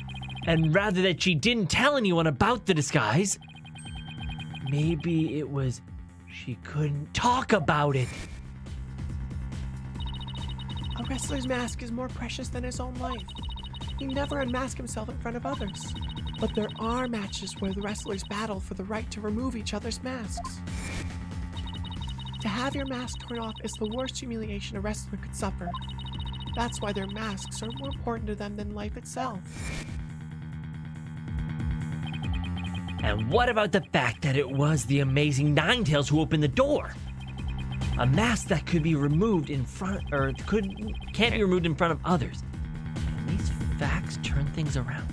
And rather that she didn't tell anyone about the disguise, maybe it was she couldn't talk about it. A wrestler's mask is more precious than his own life. He never unmasked himself in front of others. But there are matches where the wrestlers battle for the right to remove each other's masks. To have your mask torn off is the worst humiliation a wrestler could suffer. That's why their masks are more important to them than life itself. And what about the fact that it was the amazing Ninetales who opened the door? A mask that could be removed in front, or can't be removed in front of others. And these facts turn things around.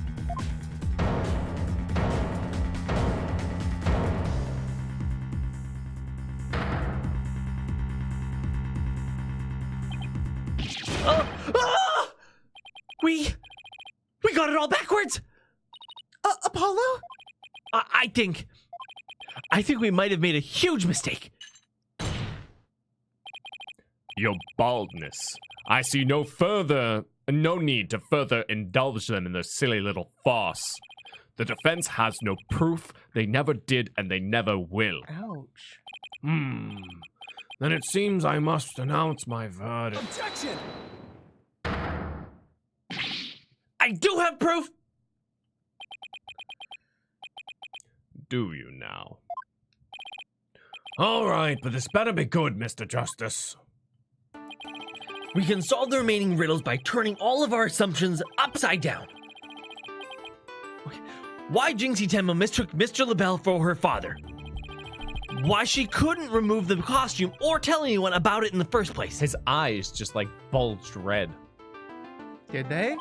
We got it all backwards. Apollo? I think we might have made a huge mistake. Your baldness. I see no need to further indulge them in their silly little farce. The defense has no proof, they never did, and they never will. Ouch. Then it seems I must announce my verdict. Objection! I do have proof. Do you now? All right, but this better be good, Mr. Justice. We can solve the remaining riddles by turning all of our assumptions upside down. Okay. Why Jinxie Tenma mistook Mr. LaBelle for her father? Why she couldn't remove the costume or tell anyone about it in the first place? His eyes just like bulged red. Did they?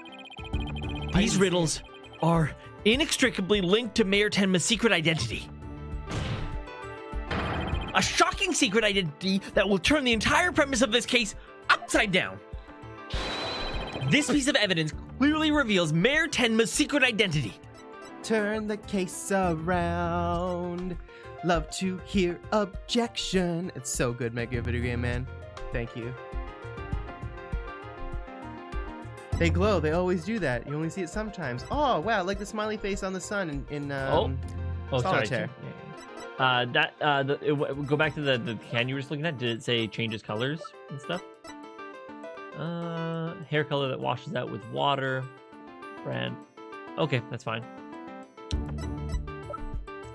These riddles are inextricably linked to Mayor Tenma's secret identity. A shocking secret identity that will turn the entire premise of this case upside down. This piece of evidence clearly reveals Mayor Tenma's secret identity. Turn the case around. Love to hear objection. It's so good, Mega Video Game Man. Thank you. They glow. They always do that. You only see it sometimes. Oh, wow. Like the smiley face on the sun in Solitaire. Sorry. Go back to the can you were just looking at. Did it say changes colors and stuff? Hair color that washes out with water. Brand. Okay, that's fine.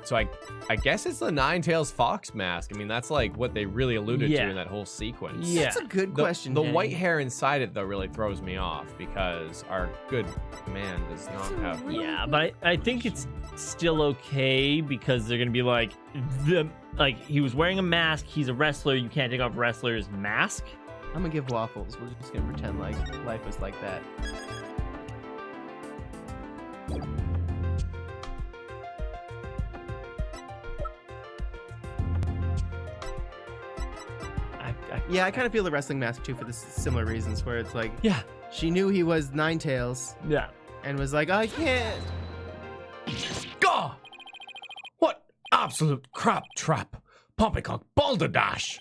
So I guess it's the Ninetales fox mask. I mean, that's like what they really alluded to in that whole sequence. Yeah. That's a good question. The white hair inside it, though, really throws me off because our good man does not have... Yeah, but I think it's still okay because they're going to be like, he was wearing a mask, he's a wrestler, you can't take off a wrestler's mask. I'm gonna give waffles. We're just gonna pretend like life was like that. Yeah, I kind of feel the wrestling mask too for the similar reasons, where it's like, Yeah. she knew he was Ninetales Yeah. and was like, I can't. Gah! What absolute crap trap! Poppycock balderdash!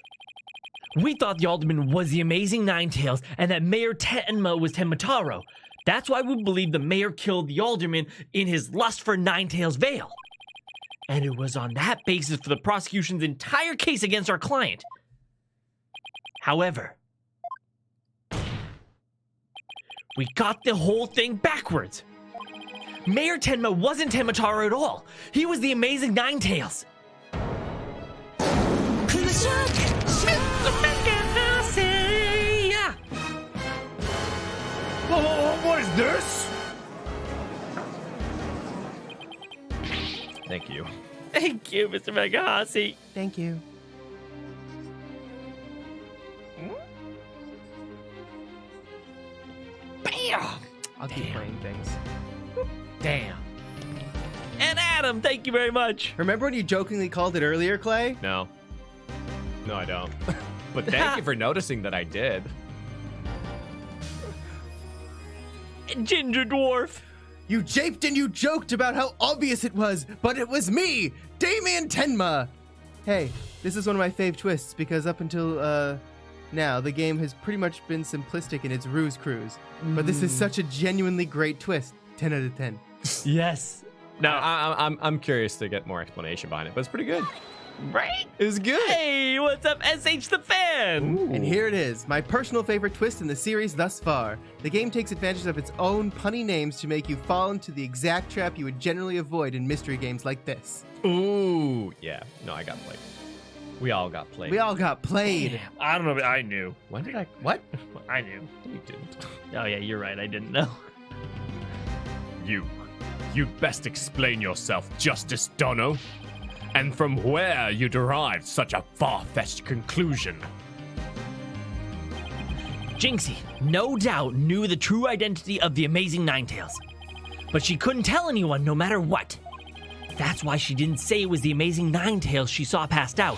We thought the Alderman was the amazing Ninetales and that Mayor Tenma was Tenmataro. That's why we believe the mayor killed the Alderman in his lust for Ninetales Vale. And it was on that basis for the prosecution's entire case against our client. However, we got the whole thing backwards. Mayor Tenma wasn't Tenmataro at all. He was the amazing Ninetales. What is this? Thank you. Thank you, Mr. Megahasi. Thank you. Bam! I'll keep playing things. Damn. And Adam, thank you very much. Remember when you jokingly called it earlier, Clay? No. No, I don't. But thank you for noticing that I did. Ginger dwarf. You japed and you joked about how obvious it was, but it was me, Damien Tenma. Hey, this is one of my fave twists because up until now, the game has pretty much been simplistic in its ruse cruise. But this is such a genuinely great twist. 10 out of 10. Yes. No, I'm curious to get more explanation behind it, but it's pretty good. Right? It was good. Hey, what's up, SH the fan? And here it is, my personal favorite twist in the series thus far. The game takes advantage of its own punny names to make you fall into the exact trap you would generally avoid in mystery games like this. Ooh. Yeah. No, I got played. We all got played. We all got played. I don't know, but I knew. When did I? What? I knew. You didn't. Oh, yeah, you're right. I didn't know. You'd best explain yourself, Justice Dono. And from where you derived such a far-fetched conclusion. Jinxie, no doubt, knew the true identity of the amazing Ninetales. But she couldn't tell anyone no matter what. That's why she didn't say it was the amazing Ninetales she saw passed out.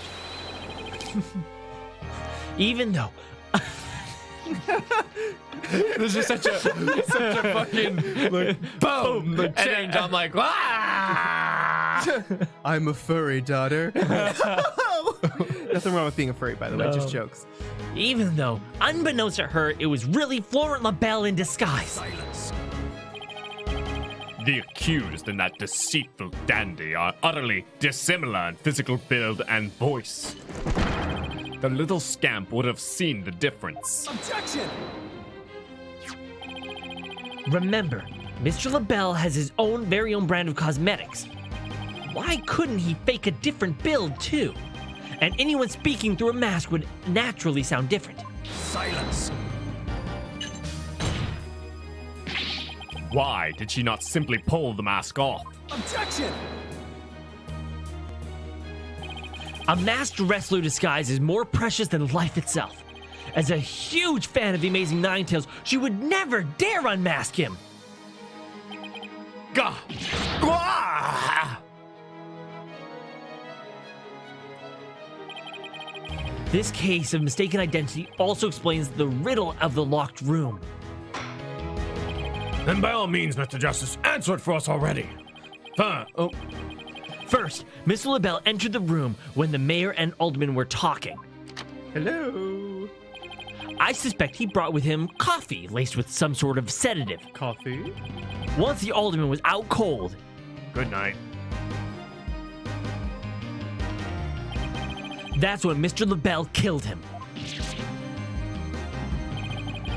Even though... This is such a fucking boom. The change. I'm like, I'm a furry, daughter. Nothing wrong with being a furry, by the way, just jokes. Even though, unbeknownst to her, it was really Florent LaBelle in disguise. The accused and that deceitful dandy are utterly dissimilar in physical build and voice. The little scamp would have seen the difference. Objection! Remember, Mr. LaBelle has his own very own brand of cosmetics. Why couldn't he fake a different build, too? And anyone speaking through a mask would naturally sound different. Silence! Why did she not simply pull the mask off? Objection! A masked wrestler disguise is more precious than life itself. As a huge fan of the Amazing Ninetales, she would never dare unmask him. Gah! Gah! This case of mistaken identity also explains the riddle of the locked room. Then by all means, Mr. Justice, answer it for us already. First, Mr. LaBelle entered the room when the mayor and alderman were talking. Hello. I suspect he brought with him coffee laced with some sort of sedative. Coffee? Once the alderman was out cold, Good night. that's when Mr. LaBelle killed him.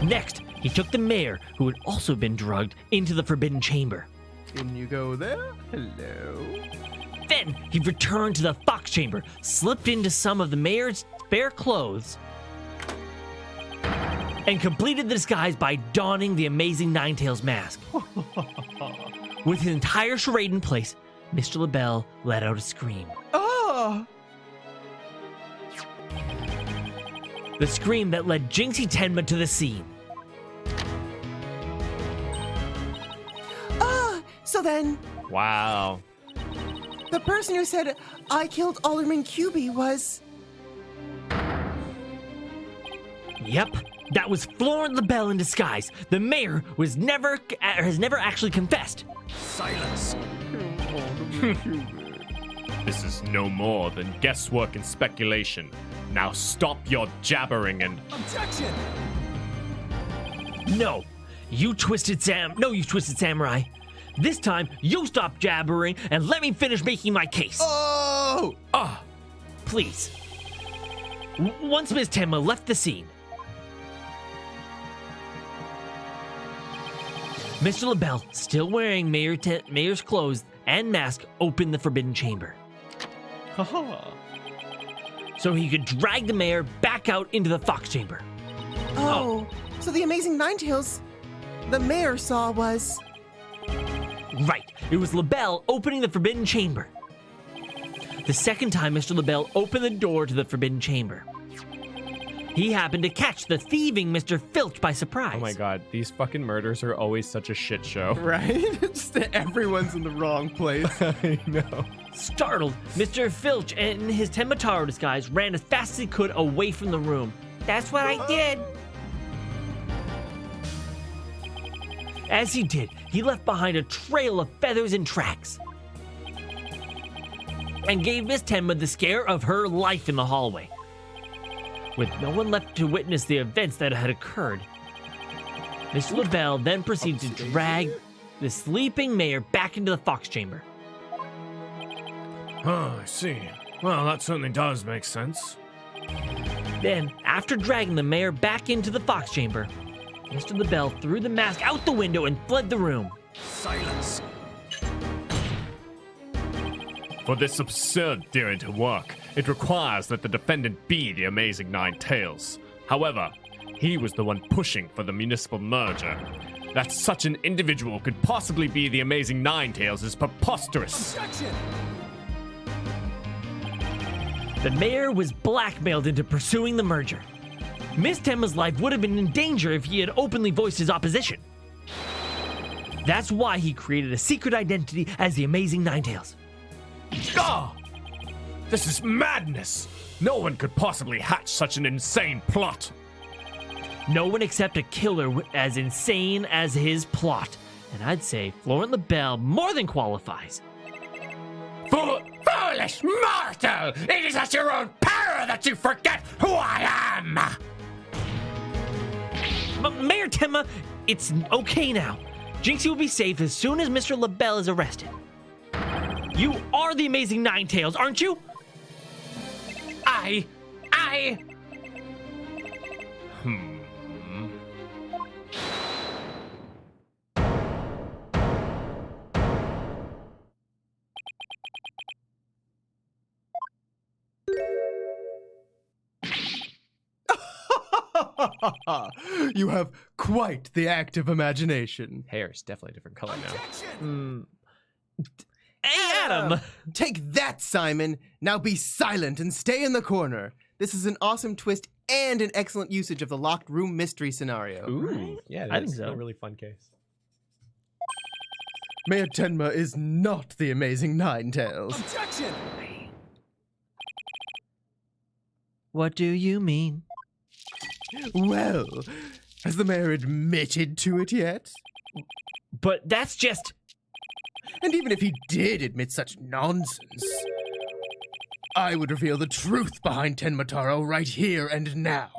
Next, he took the mayor, who had also been drugged, into the forbidden chamber. Can you go there? Hello. Then he returned to the fox chamber, slipped into some of the mayor's spare clothes, and completed the disguise by donning the amazing Ninetales mask. With his entire charade in place, Mr. LaBelle let out a scream. Oh! The scream that led Jinxie Tenma to the scene. So then, wow. the person who said, I killed Alderman QB was... Yep, that was Florent LaBelle in disguise. The mayor has never actually confessed. Silence! This is no more than guesswork and speculation. Now stop your jabbering and... Objection! No, you twisted samurai. This time, you stop jabbering and let me finish making my case. Oh! Please. Once Ms. Tenma left the scene, Mr. LaBelle, still wearing mayor's clothes and mask, opened the forbidden chamber. So he could drag the mayor back out into the fox chamber. Oh, so the Amazing Ninetales the mayor saw was... Right, it was LaBelle opening the forbidden chamber. The second time Mr. LaBelle opened the door to the forbidden chamber, he happened to catch the thieving Mr. Filch by surprise. Oh my god, these fucking murders are always such a shit show. Right? Just that everyone's in the wrong place. I know. Startled, Mr. Filch, in his Tenmataro disguise, ran as fast as he could away from the room. That's what I did. As he did, he left behind a trail of feathers and tracks, and gave Miss Tenma the scare of her life in the hallway. With no one left to witness the events that had occurred, Mr. LaBelle then proceeded to drag the sleeping mayor back into the fox chamber. Oh, I see. Well, that certainly does make sense. Then, after dragging the mayor back into the fox chamber, Mr. LaBelle threw the mask out the window and fled the room. Silence. For this absurd theory to work, it requires that the defendant be the Amazing Nine Tails. However, he was the one pushing for the municipal merger. That such an individual could possibly be the Amazing Nine Tails is preposterous. Objection! The mayor was blackmailed into pursuing the merger. Miss Tenma's life would have been in danger if he had openly voiced his opposition. That's why he created a secret identity as the Amazing Nine Tails. Ah! This is madness! No one could possibly hatch such an insane plot. No one except a killer as insane as his plot. And I'd say Florent LaBelle more than qualifies. Foolish mortal! It is at your own peril that you forget who I am! Mayor Tenma, it's okay now. Jinxie will be safe as soon as Mr. LaBelle is arrested. You are the Amazing Nine Tails, aren't you? I... You have quite the active imagination. Hair's definitely a different color now. Hey, Adam! Take that, Simon! Now be silent and stay in the corner. This is an awesome twist and an excellent usage of the locked room mystery scenario. Ooh, yeah, I think that's so. a really fun case. Mayor Tenma is not the Amazing Nine Tails. Objection! What do you mean? Well, has the mayor admitted to it yet? But that's just... And even if he did admit such nonsense, I would reveal the truth behind Tenmataro right here and now.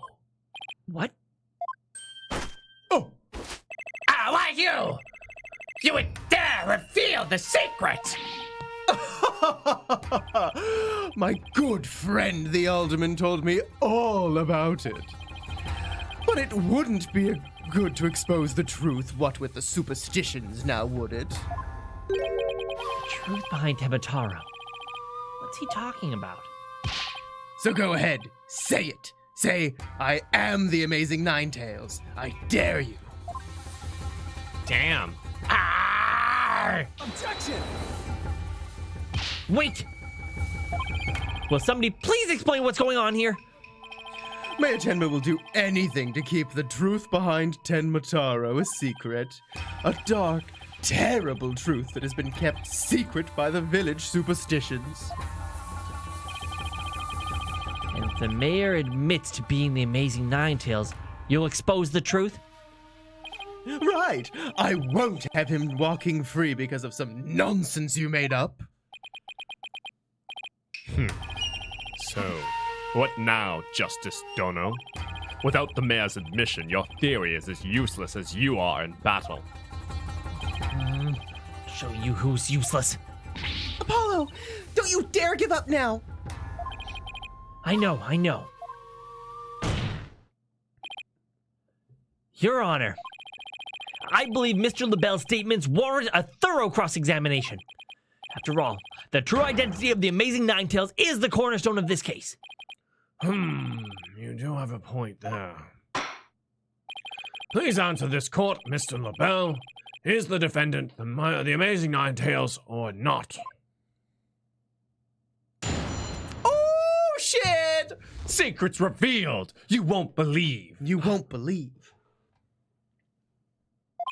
What? Oh! Why you? You would dare reveal the secret! My good friend, the alderman, told me all about it. But it wouldn't be good to expose the truth, what with the superstitions now, would it? Truth behind Tenmataro. What's he talking about? So go ahead, say it. Say, I am the Amazing Nine Tails. I dare you. Damn. Objection! Wait! Will somebody please explain what's going on here? Mayor Tenma will do anything to keep the truth behind Tenmataro a secret. A dark, terrible truth that has been kept secret by the village superstitions. And if the mayor admits to being the Amazing Nine Tails, you'll expose the truth? Right! I won't have him walking free because of some nonsense you made up. So, what now, Justice Dono? Without the mayor's admission, your theory is as useless as you are in battle. Show you who's useless. Apollo, don't you dare give up now. I know. Your Honor, I believe Mr. LaBelle's statements warrant a thorough cross-examination. After all, the true identity of the Amazing Nine Tails is the cornerstone of this case. You do have a point there. Please answer this court, Mr. LaBelle. Is the defendant the Amazing Nine Tails or not? Oh, shit! it? Secrets revealed. You won't believe. You won't believe.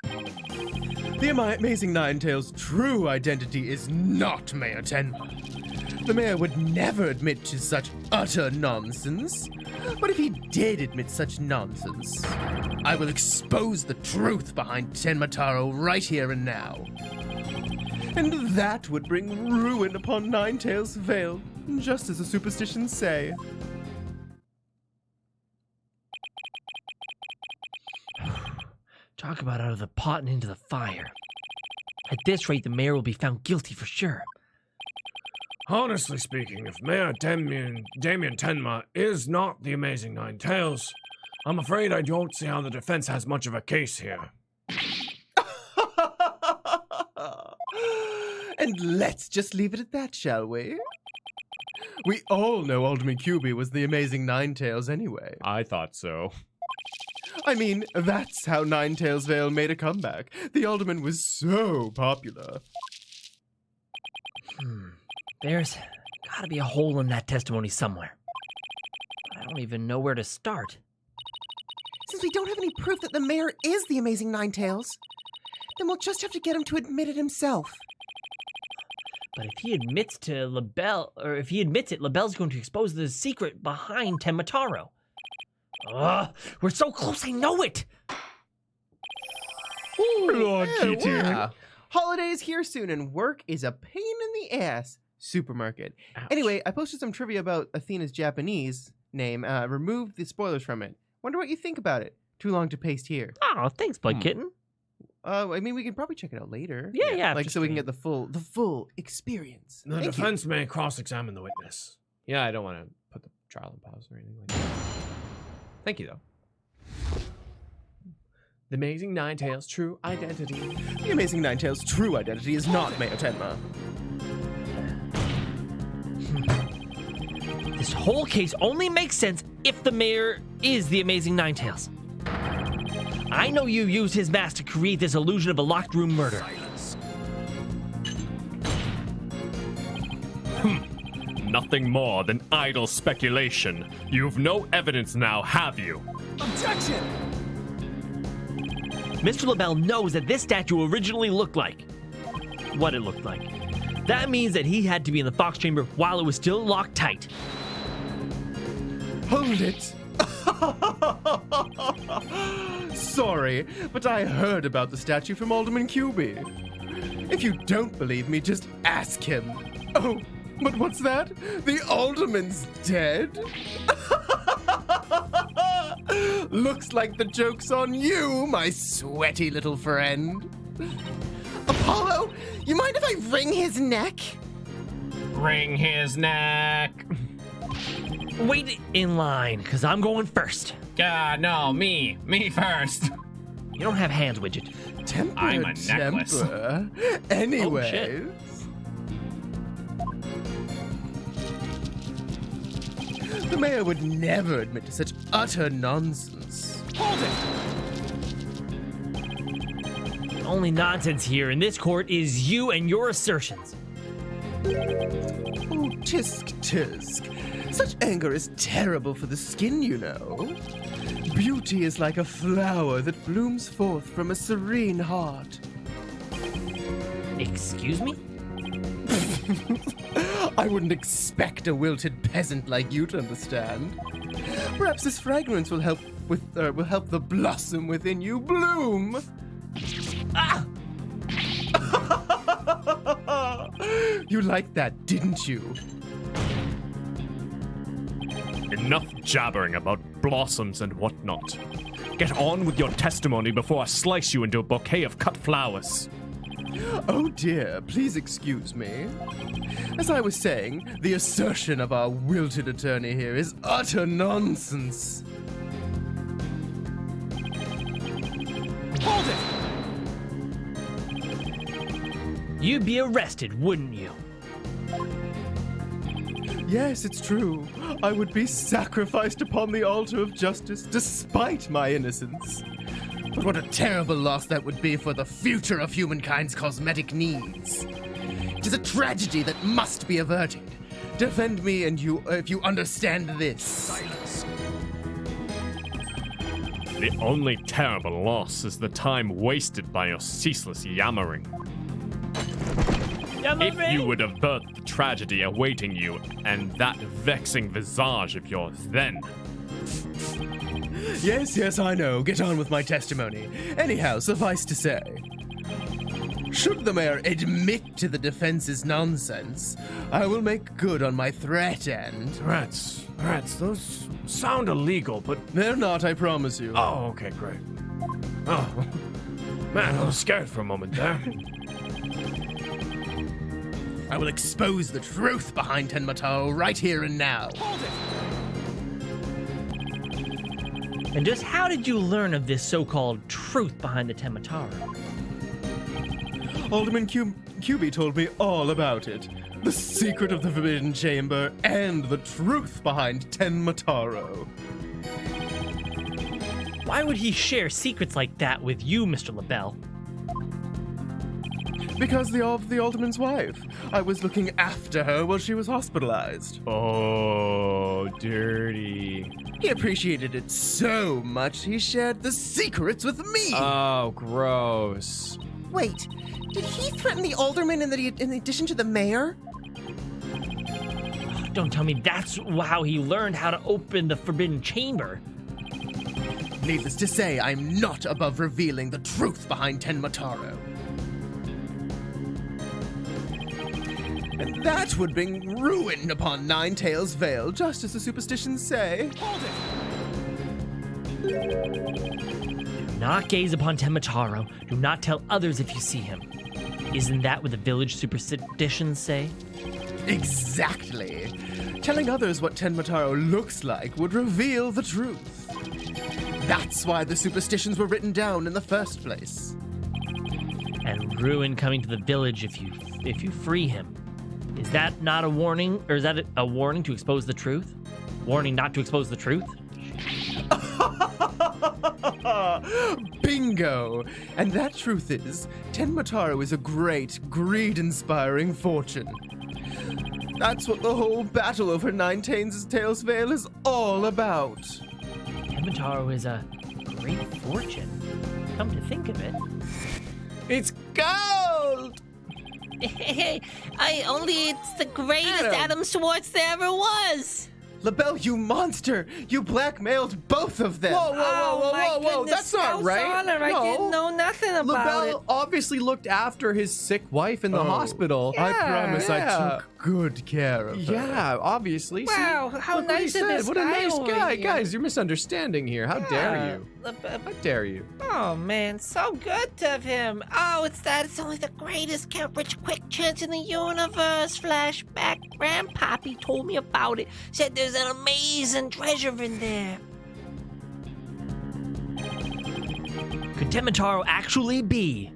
The Amazing Ninetales' true identity is not Mayor Tenma. The mayor would never admit to such utter nonsense. But if he did admit such nonsense, I will expose the truth behind Tenma Taro right here and now. And that would bring ruin upon Ninetales Vale, just as the superstitions say. Talk about out of the pot and into the fire. At this rate, the mayor will be found guilty for sure. Honestly speaking, if Mayor Damien Tenma is not the Amazing Ninetales, I'm afraid I don't see how the defense has much of a case here. And let's just leave it at that, shall we? We all know Alderman Cuby was the Amazing Ninetales anyway. I thought so. I mean, that's how Ninetales Vale made a comeback. The Alderman was so popular. There's gotta be a hole in that testimony somewhere. But I don't even know where to start. Since we don't have any proof that the mayor is the Amazing Ninetales, then we'll just have to get him to admit it himself. But if he admits to LaBelle, or if he admits it, LaBelle's going to expose the secret behind Tenma Taro. Ugh, we're so close, I know it! Lord Keating. Yeah. Holidays here soon, and work is a pain in the ass. Supermarket. Ouch. Anyway, I posted some trivia about Athena's Japanese name. Removed the spoilers from it. Wonder what you think about it. Too long to paste here. Oh, thanks, Bug Kitten. I mean, we can probably check it out later. Yeah, Like, just so we can wait. get the full experience. The Thank you. defense may cross-examine the witness. Yeah, I don't want to put the trial on pause or anything like that. Thank you, though. The Amazing Ninetales' true identity. The Amazing Ninetales' true identity is not Mayor Tenma. This whole case only makes sense if the mayor is the Amazing Ninetales. I know you used his mask to create this illusion of a locked room murder. Nothing more than idle speculation. You've no evidence now, have you? Objection! Mr. LaBelle knows that this statue originally looked like what it looked like. That means that he had to be in the Fox Chamber while it was still locked tight. Hold it! Sorry, but I heard about the statue from Alderman Cuby. If you don't believe me, just ask him. Oh, but what's that? The Alderman's dead? Looks like the joke's on you, my sweaty little friend. Apollo, you mind if I wring his neck? Wring his neck. Wait in line, because I'm going first. No, me first. You don't have hands, Widget. Temper, I'm a necklace. temper. Anyways. shit. The mayor would never admit to such utter nonsense. Hold it. The only nonsense here in this court is you and your assertions. Oh, tisk tisk. Such anger is terrible for the skin, you know. Beauty is like a flower that blooms forth from a serene heart. Excuse me? I wouldn't expect a wilted peasant like you to understand. Perhaps this fragrance will help the blossom within you bloom. Ah! You liked that, didn't you? Enough jabbering about blossoms and whatnot. Get on with your testimony before I slice you into a bouquet of cut flowers. Oh dear, please excuse me. As I was saying, the assertion of our wilted attorney here is utter nonsense. Hold it. You'd be arrested, wouldn't you? Yes, it's true. I would be sacrificed upon the altar of justice despite my innocence. But what a terrible loss that would be for the future of humankind's cosmetic needs. It is a tragedy that must be averted. Defend me, and if you understand this. Silence. The only terrible loss is the time wasted by your ceaseless yammering. If you would avert the tragedy awaiting you and that vexing visage of yours then. Yes, I know. Get on with my testimony. Anyhow, suffice to say, should the mayor admit to the defense's nonsense, I will make good on my threat and... Threats, those sound illegal, but... They're not, I promise you. Oh, okay, great. Oh, man, I was scared for a moment there. I will expose the truth behind Tenmataro right here and now. And just how did you learn of this so-called truth behind the Tenmataro? Alderman QB told me all about it. The secret of the Forbidden Chamber and the truth behind Tenmataro. Why would he share secrets like that with you, Mr. LaBelle? Because of the Alderman's wife. I was looking after her while she was hospitalized. Oh, dirty. He appreciated it so much he shared the secrets with me. Oh, gross. Wait, did he threaten the alderman in addition to the mayor? Don't tell me that's how he learned how to open the Forbidden Chamber. Needless to say, I'm not above revealing the truth behind Tenmataro. And that would bring ruin upon Ninetails Vale, just as the superstitions say. Do not gaze upon Tenmataro. Do not tell others if you see him. Isn't that what the village superstitions say? Exactly. Telling others what Tenmataro looks like would reveal the truth. That's why the superstitions were written down in the first place. And ruin coming to the village if you free him. Is that not a warning, or is that a warning to expose the truth? Warning not to expose the truth? Bingo! And that truth is, Tenmataro is a great, greed-inspiring fortune. That's what the whole battle over Ninetails Vale is all about. Tenmataro is a great fortune. Come to think of it. It's gold! It's the greatest Adam Schwartz there ever was. LaBelle, you monster! You blackmailed both of them! Whoa, that's not right. Honor, I didn't know nothing about LaBelle it. obviously looked after his sick wife in the hospital. I promise I Yeah. took good care of her. Yeah, obviously. Wow, See, how look what he nice of said. this What a guy nice over guy. here. Guys, you're misunderstanding here. How dare you? How dare you? Oh man, so good of him. Oh, it's only the greatest Get Rich Quick chance in the universe. Flashback. Grandpappy told me about it. Said there's an amazing treasure in there. Could Tenmataro actually be?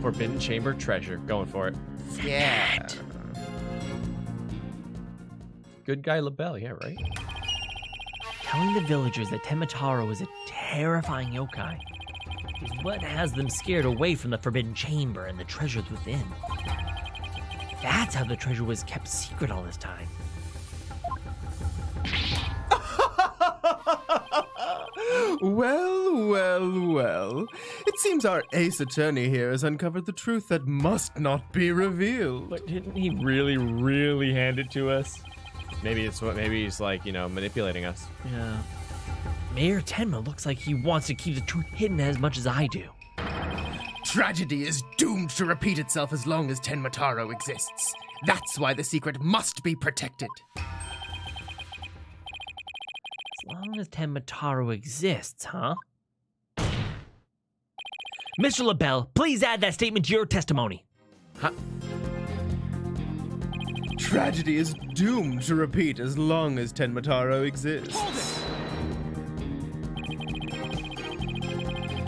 Forbidden Chamber treasure. Going for it. Yeah. Good guy LaBelle, yeah, right? Telling the villagers that Tenmataro is a terrifying yokai is what has them scared away from the Forbidden Chamber and the treasures within. That's how the treasure was kept secret all this time. Well. It seems our ace attorney here has uncovered the truth that must not be revealed. But didn't he really hand it to us? Maybe he's like, manipulating us. Yeah. Mayor Tenma looks like he wants to keep the truth hidden as much as I do. Tragedy is doomed to repeat itself as long as Tenmataro exists. That's why the secret must be protected. As long as Tenmataro exists, huh? Mr. LaBelle, please add that statement to your testimony. Tragedy is doomed to repeat as long as Tenmataro exists.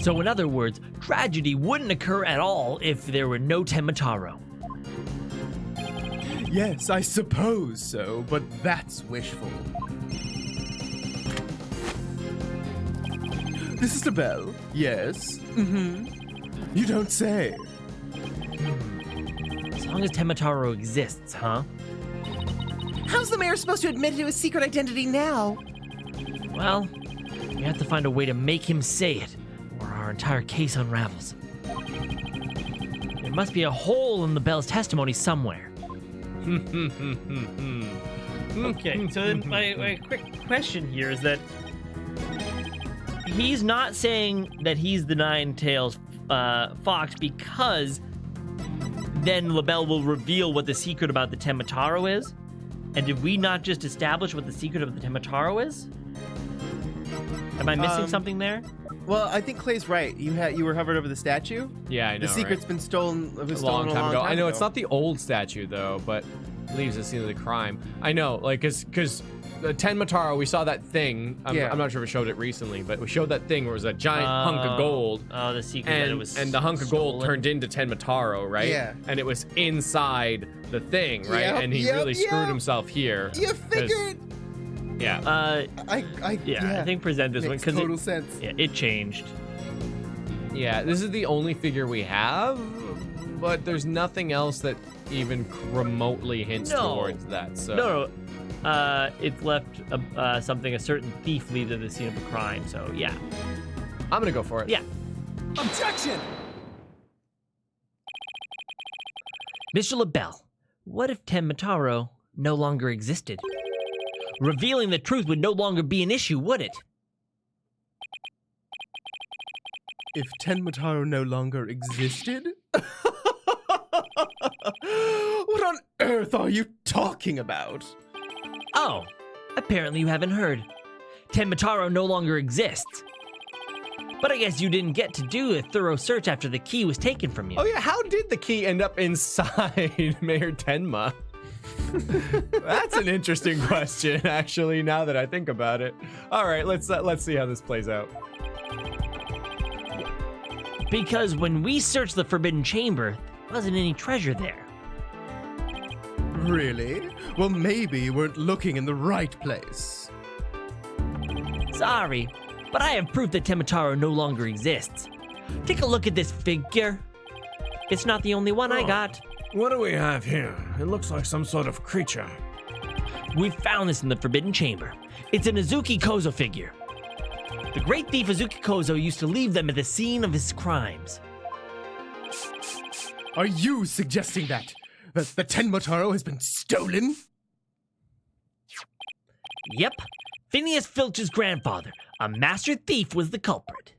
So in other words, tragedy wouldn't occur at all if there were no Tenmataro. Yes, I suppose so, but that's wishful. This is LaBelle. Yes. You don't say. So long as Temataro exists, huh? How's the mayor supposed to admit to his secret identity now? Well, we have to find a way to make him say it, or our entire case unravels. There must be a hole in the Bell's testimony somewhere. Okay, so then my quick question here is that he's not saying that he's the Nine-Tails fox because then LaBelle will reveal what the secret about the Temataro is? And did we not just establish what the secret of the Temataro is? Am I missing something there? Well, I think Clay's right. You were hovered over the statue. Yeah, I know. The secret's right? been stolen. It was a long stolen time ago. I know ago. it's not the old statue though, but leaves the scene of the crime. I know, like, because Tenmataro, we saw that thing. I'm not sure if we showed it recently, but we showed that thing where it was a giant hunk of gold. Oh, the secret that it was and the hunk of gold stolen. turned into Tenmataro, right? Yeah. And it was inside the thing, right? Yep, and he yep, really screwed yep. himself here. You 'cause- figured. Yeah. I think present this one Makes because total sense. it changed. Yeah, this is the only figure we have, but there's nothing else that even remotely hints No. towards that. So No, it's left something a certain thief leaves at the scene of a crime. So yeah, I'm gonna go for it. yeah. Objection! Mr. LaBelle, what if Temataro no longer existed? Revealing the truth would no longer be an issue, would it? If Tenmataro no longer existed? What on earth are you talking about? Oh, apparently you haven't heard. Temataro no longer exists. But I guess you didn't get to do a thorough search after the key was taken from you. Oh yeah, how did the key end up inside Mayor Tenma? That's an interesting question, actually, now that I think about it. All right, let's see how this plays out. Because when we searched the Forbidden Chamber, there wasn't any treasure there. Really? Well, maybe you weren't looking in the right place. Sorry, but I have proof that Temataro no longer exists. Take a look at this figure. It's not the only one I got. What do we have here? It looks like some sort of creature. We found this in the Forbidden Chamber. It's an Azuki Kozo figure. The great thief Azuki Kozo used to leave them at the scene of his crimes. Are you suggesting that the Tenmataro has been stolen? Yep, Phineas Filch's grandfather, a master thief, was the culprit.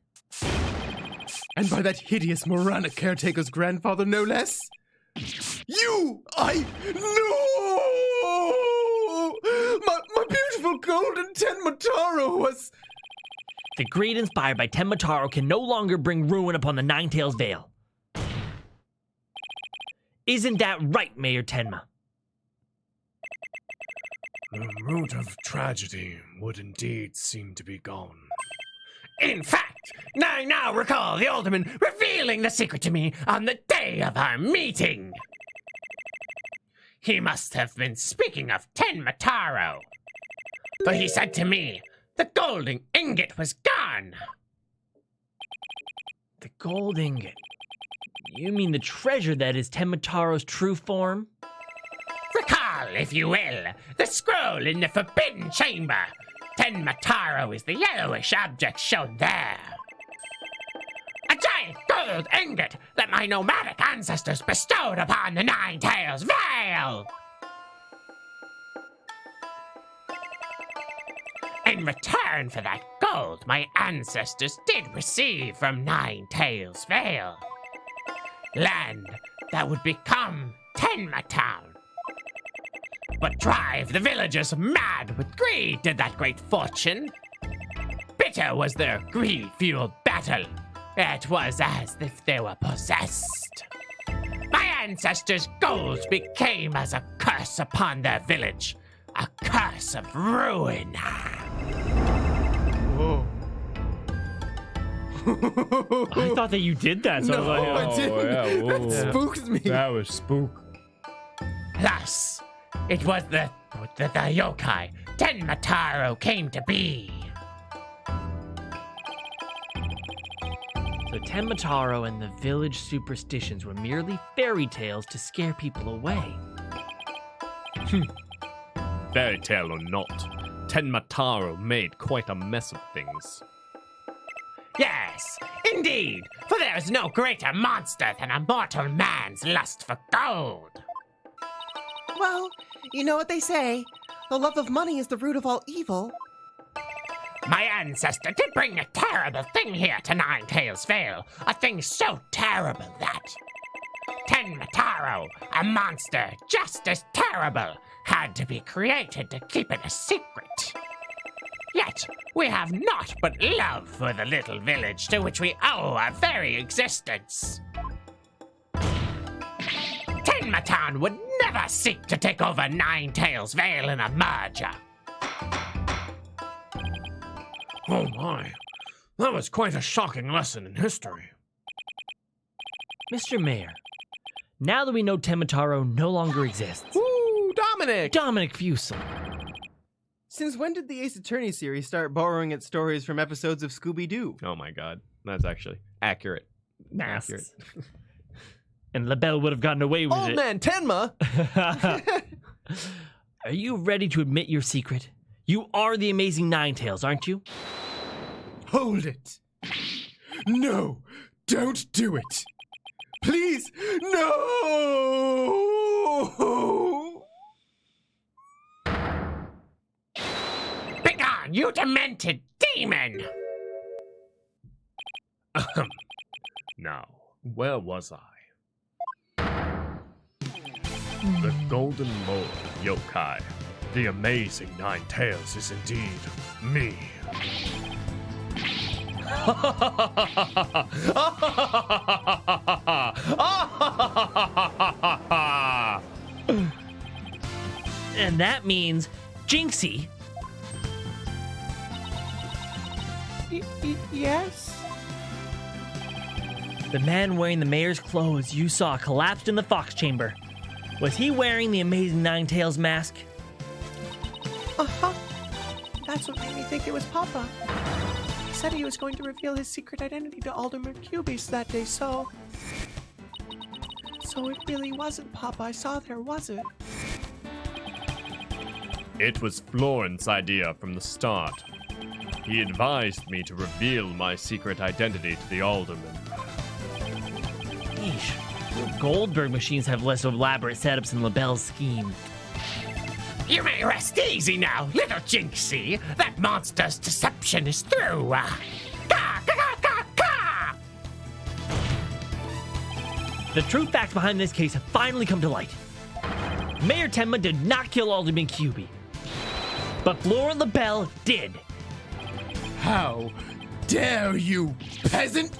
And by that hideous Morana caretaker's grandfather, no less? My beautiful golden Tenmataro was... The greed inspired by Temataro can no longer bring ruin upon the Nine-Tails Vale. Isn't that right, Mayor Tenma? The root of tragedy would indeed seem to be gone. In fact, I now recall the alderman revealing the secret to me on the day of our meeting. He must have been speaking of Tenmataro. For he said to me, the golden ingot was gone. The gold ingot. You mean the treasure that is Temataro's true form? Recall, if you will, the scroll in the Forbidden Chamber. Tenmataro is the yellowish object shown there. A giant gold ingot that my nomadic ancestors bestowed upon the Nine-Tails Vale. In return for that gold, my ancestors did receive from Nine-Tails Vale land that would become Tenmatown. But drive the villagers mad with greed did that great fortune. Bitter was their greed-fueled battle. It was as if they were possessed. My ancestors' gold became as a curse upon their village. A curse of ruin. Whoa. I thought that you did that, so I was like, I oh. didn't. yeah, whoa. That spooked me. That was spook. Thus, it was the yokai Tenmataro came to be. So Tenmataro and the village superstitions were merely fairy tales to scare people away. Fairy tale or not, Tenmataro made quite a mess of things. Yes, indeed, for there is no greater monster than a mortal man's lust for gold. Well, you know what they say. The love of money is the root of all evil. My ancestor did bring a terrible thing here to Nine Tails Vale. A thing so terrible that Tenmataro, a monster just as terrible, had to be created to keep it a secret. Yet, we have naught but love for the little village to which we owe our very existence. Tenmatan would never seek to take over Nine Tails Vale in a merger. Oh my, that was quite a shocking lesson in history. Mr. Mayor, now that we know Tenmataro no longer exists, Woo, Dominic! Dominic Fusel, Since when did the Ace Attorney series start borrowing its stories from episodes of Scooby-Doo? Oh my god, that's actually accurate. Yes. Accurate. and LaBelle would have gotten away with Old it. man Tenma! Are you ready to admit your secret? You are the amazing Ninetails, aren't you? Hold it! No! Don't do it! Please! No! Begone, you demented demon! Now, where was I? The Golden Mole Yokai. The amazing Nine Tails is indeed me. And that means Jinxie. Yes? The man wearing the mayor's clothes you saw collapsed in the fox chamber. Was he wearing the amazing Ninetails mask? Uh-huh. That's what made me think it was Papa. He said he was going to reveal his secret identity to Alderman Cubis that day, so... So it really wasn't Papa I saw there, was it? It was Florent's idea from the start. He advised me to reveal my secret identity to the alderman. Yeesh. Your Goldberg machines have less elaborate setups than LaBelle's scheme. You may rest easy now, little Jinxie. That monster's deception is through. Ka, ka, ka, ka, ka! The true facts behind this case have finally come to light. Mayor Tenma did not kill Alderman Cubie, but Florent LaBelle did. How dare you, peasant!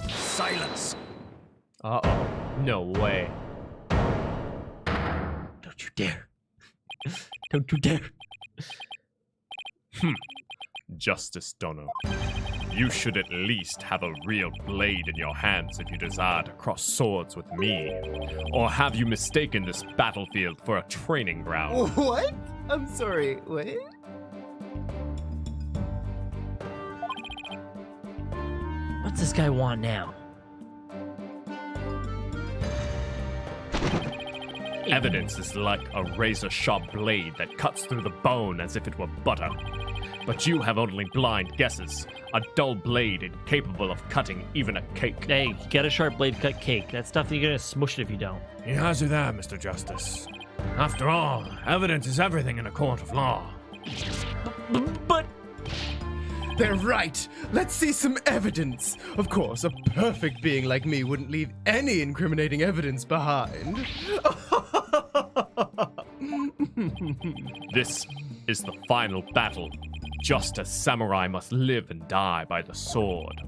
Silence! Uh-oh. No way. Don't you dare. Don't you dare. Justice Dono. You should at least have a real blade in your hands if you desire to cross swords with me. Or have you mistaken this battlefield for a training ground? What? I'm sorry, what? What's this guy want now? Evidence is like a razor-sharp blade that cuts through the bone as if it were butter. But you have only blind guesses. A dull blade incapable of cutting even a cake. Hey, get a sharp blade, cut cake. That stuff, you're gonna smush it if you don't. He has you there, Mr. Justice. After all, evidence is everything in a court of law. But They're right. Let's see some evidence. Of course, a perfect being like me wouldn't leave any incriminating evidence behind. This is the final battle. Just as samurai must live and die by the sword.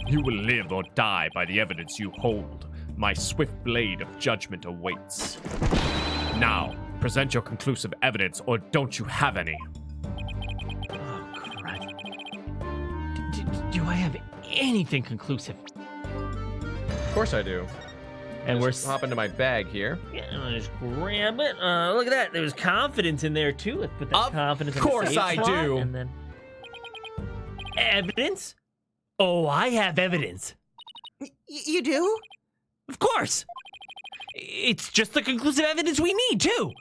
You will live or die by the evidence you hold. My swift blade of judgment awaits. Now, present your conclusive evidence, or don't you have any? oh crap. Do I have anything conclusive? Of course I do. And we're hop into my bag here. Yeah, I'm gonna just grab it. Look at that. There's confidence in there too. Let's put that Of confidence in course the safe I slot, do. And then evidence. Oh, I have evidence. You do? Of course. It's just the conclusive evidence we need too.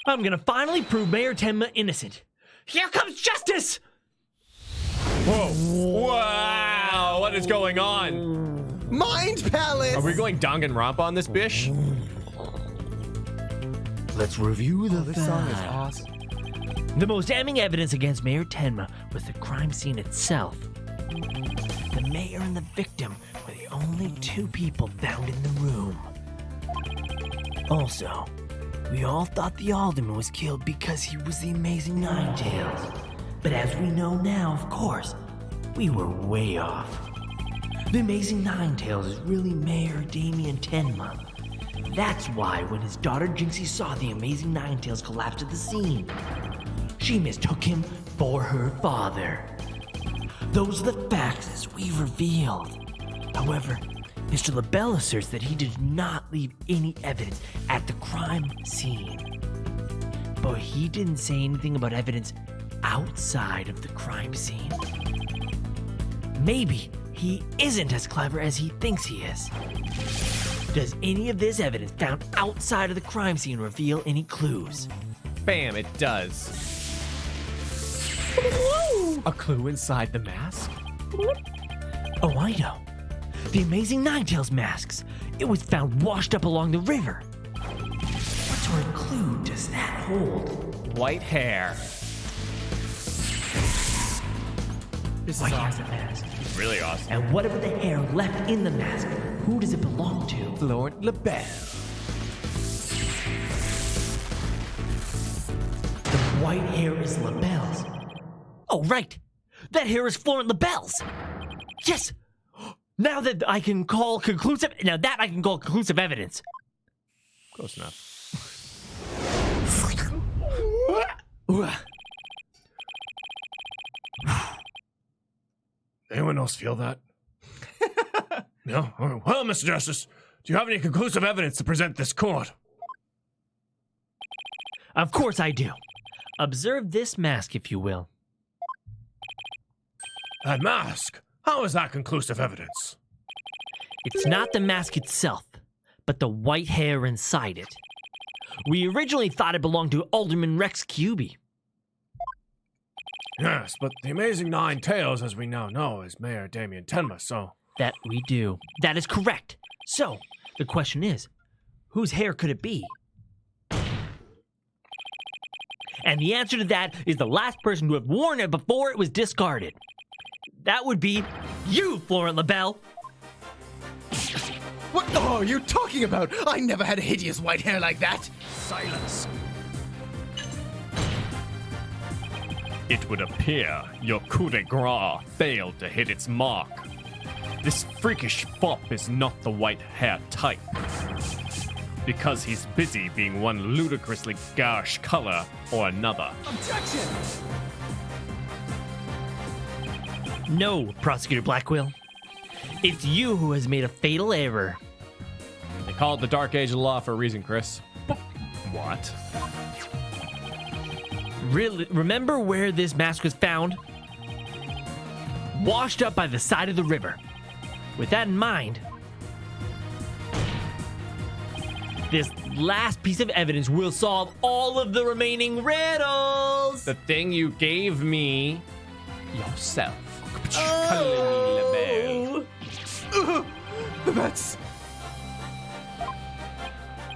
I'm gonna finally prove Mayor Tenma innocent. Here comes justice. Whoa! Wow! What is going on? Mind Palace! Are we going Danganronpa on this bish? Let's review the This song is awesome. The most damning evidence against Mayor Tenma was the crime scene itself. The mayor and the victim were the only two people found in the room. Also, we all thought the alderman was killed because he was the amazing Ninetales. But as we know now, of course, we were way off. The amazing Ninetales is really Mayor Damien Tenma. That's why when his daughter Jinxie saw the amazing Ninetales collapse at the scene, she mistook him for her father. Those are the facts as we revealed. However, Mr. LaBelle asserts that he did not leave any evidence at the crime scene. But he didn't say anything about evidence outside of the crime scene. Maybe he isn't as clever as he thinks he is. Does any of this evidence found outside of the crime scene reveal any clues? Bam! It does. A clue inside the mask? Oh, I know. The amazing Ninetales masks. It was found washed up along the river. What sort of clue does that hold? White hair. This White is hair awesome. mask. Really awesome. And whatever the hair left in the mask, who does it belong to? Lord LaBelle. The white hair is LaBelle's. Oh, right. That hair is Florent LaBelle's. Yes. Now that I can call conclusive evidence. Close enough. Anyone else feel that? No? All right. Well, Mr. Justice, do you have any conclusive evidence to present this court? Of course I do. Observe this mask, if you will. That mask? How is that conclusive evidence? It's not the mask itself, but the white hair inside it. We originally thought it belonged to Alderman Rex Cubey. Yes, but the amazing Ninetales, as we now know, is Mayor Damien Tenma, so... That we do. That is correct. So, the question is, whose hair could it be? And the answer to that is the last person to have worn it before it was discarded. That would be you, Florent LaBelle. What are you talking about? I never had hideous white hair like that. Silence. It would appear your coup de grace failed to hit its mark. This freakish fop is not the white hair type. Because he's busy being one ludicrously garish color or another. Objection! No, Prosecutor Blackwell. It's you who has made a fatal error. They call it the Dark Age of the Law for a reason, Chris. What? Really, remember where this mask was found? Washed up by the side of the river. With that in mind, this last piece of evidence will solve all of the remaining riddles. The thing you gave me yourself. That's...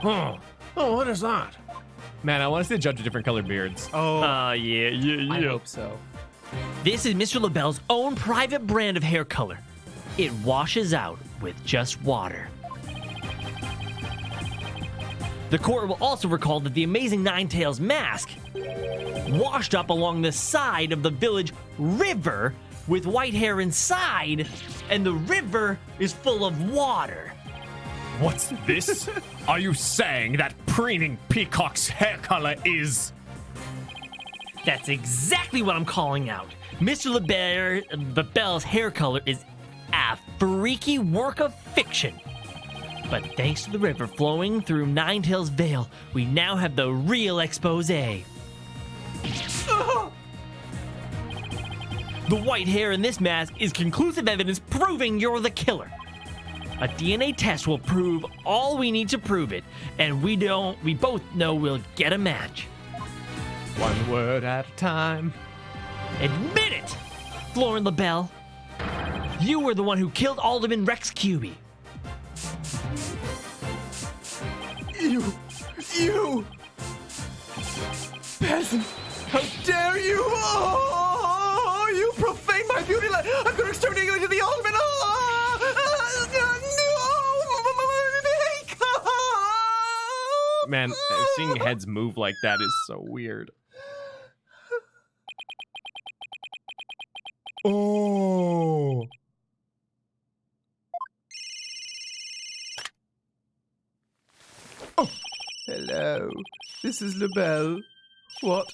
Oh, what is that? Man, I want to see the judge with different colored beards. Oh, Yeah. I hope so. This is Mr. LaBelle's own private brand of hair color. It washes out with just water. The court will also recall that the amazing Ninetales mask washed up along the side of the village river with white hair inside, and the river is full of water. What's this? Are you saying that preening peacock's hair color is... That's exactly what I'm calling out. Mr. LaBelle's hair color is a freaky work of fiction. But thanks to the river flowing through Ninetail's Vale, we now have the real expose. The white hair in this mask is conclusive evidence proving you're the killer. A DNA test will prove all we need to prove it, and we both know we'll get a match. One word at a time. Admit it, Florin LaBelle. You were the one who killed Alderman Rex Cubey. You! Peasant! How dare you! Oh, you profane my beauty! I'm going to exterminate you to the alderman! Man, seeing heads move like that is so weird. Oh! Hello, this is LaBelle. What?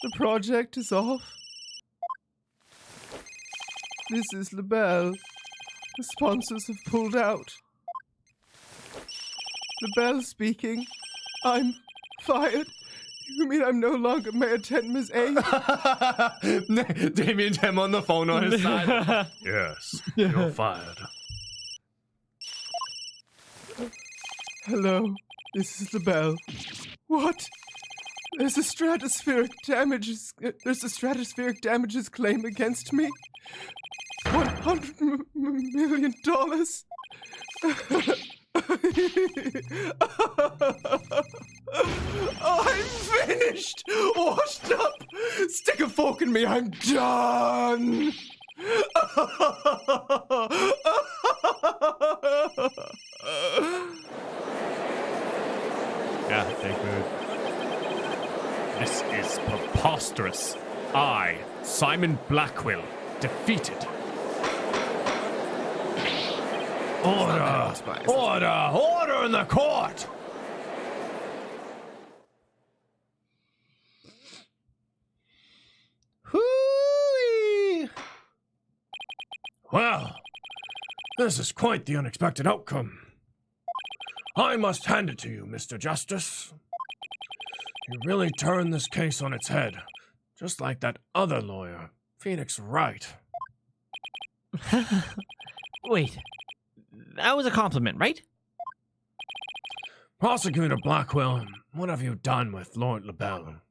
The project is off? This is LaBelle. The sponsors have pulled out. LaBelle speaking. I'm fired. You mean I'm no longer Mayor Tenma's aide? Damien Tem on the phone on his side. Yes, you're fired. Hello, this is LaBelle. What? There's a stratospheric damages claim against me. $100 million. I'm finished! Washed up! Stick a fork in me, I'm done! Yeah, take food. This is preposterous. I, Simon Blackwell, defeated. Order! Order! Order in the court! Hooey! Well, this is quite the unexpected outcome. I must hand it to you, Mr. Justice. You really turned this case on its head, just like that other lawyer, Phoenix Wright. Wait, that was a compliment, right? Prosecutor Blackwell, what have you done with Lord LaBelle?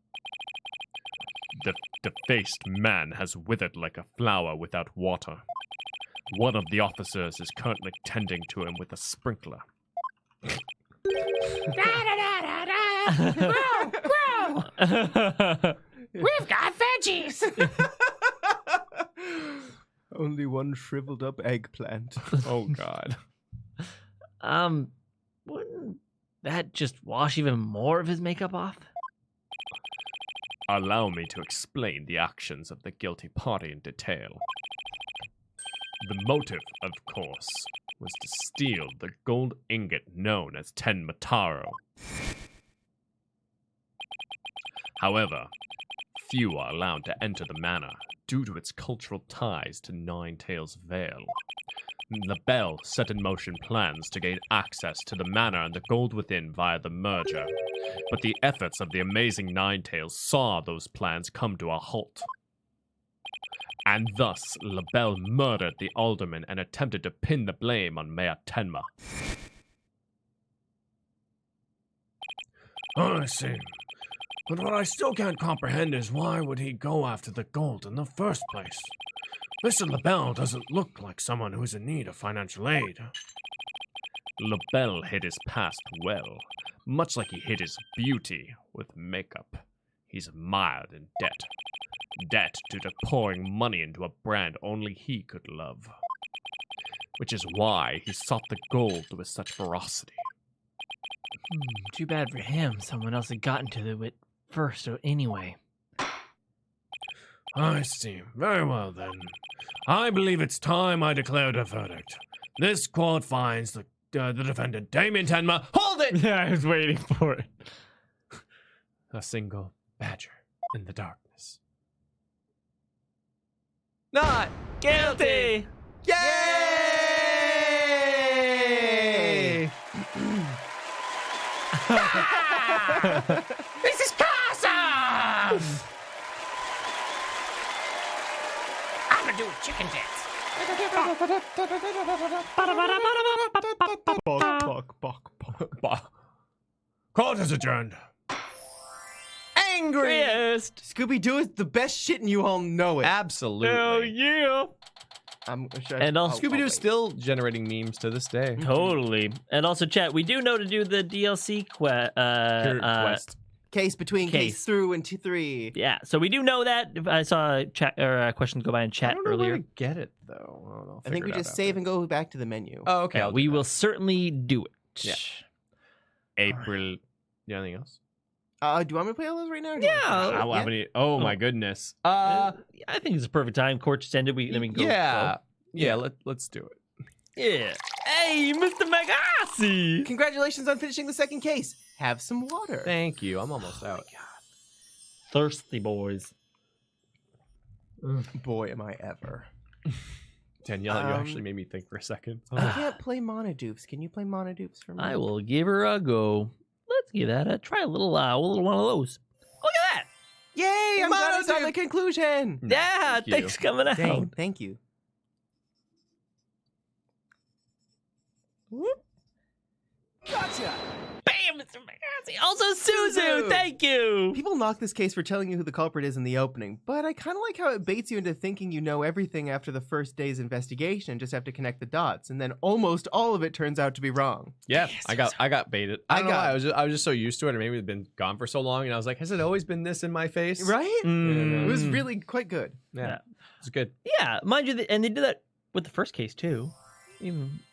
The defaced man has withered like a flower without water. One of the officers is currently tending to him with a sprinkler. Grow! Grow! We've got veggies! Only one shriveled up eggplant. Oh, God. Wouldn't that just wash even more of his makeup off? Allow me to explain the actions of the guilty party in detail. The motive, of course, was to steal the gold ingot known as 10 Mataro. However, few are allowed to enter the manor due to its cultural ties to Ninetail's Vale. LaBelle set in motion plans to gain access to the manor and the gold within via the merger, but the efforts of the amazing Ninetails saw those plans come to a halt. And thus, LaBelle murdered the alderman and attempted to pin the blame on Mayor Tenma. I see. But what I still can't comprehend is why would he go after the gold in the first place? Mr. LaBelle doesn't look like someone who's in need of financial aid. LaBelle hid his past well, much like he hid his beauty with makeup. He's mired in debt. Debt due to pouring money into a brand only he could love. Which is why he sought the gold with such ferocity. Too bad for him. Someone else had gotten to it first anyway. I see. Very well, then. I believe it's time I declared a verdict. This court finds the defendant, Damien Tenma. Hold it! Yeah, I was waiting for it. A single badger in the darkness. Not guilty! Yay! This is awesome! I'm gonna do a chicken dance. Court is adjourned. Angry! Scooby-Doo is the best shit and you all know it. Absolutely. Hell yeah. And also- Scooby-Doo is still generating memes to this day. Totally. And also, chat, we do know to do the DLC Quest. Case between case Case. through and 2-3. Yeah, so we do know that. I saw a chat or a question go by in I chat don't know where earlier. to get it though. I don't know. I think we just save and go back to the menu. Oh, okay. Yeah, I'll do we that. will certainly do it. Yeah. April. You anything else? Do you want me to play all those right now? or do you want Yeah. to- How many? Oh my goodness. I think it's a perfect time. Court just ended. Then we can go. Yeah. Yeah. Let's do it. Yeah. Hey, Mr. Magasi. Congratulations on finishing the second case. Have some water. Thank you. I'm almost out. Thirsty boys. Boy, am I ever. Danielle, you actually made me think for a second. I can't play Monodoops. Can you play Monodoops for me? I will give her a go. Let's give that a try. A little one of those. Look at that. Yay! I'm glad I saw the conclusion. Yeah, Thank you. thanks coming out. Dang, thank you. Gotcha. Bam, Mr. Magasi. Also, Suzu. Suzu. Thank you. People knock this case for telling you who the culprit is in the opening, but I kind of like how it baits you into thinking you know everything after the first day's investigation and just have to connect the dots, and then almost all of it turns out to be wrong. Yeah, I got baited. I don't know got- why. I was just so used to it, and maybe it's been gone for so long, and I was like, has it always been this in my face? Right? Mm. It was really quite good. Yeah, it's good. Yeah, mind you, and they did that with the first case too.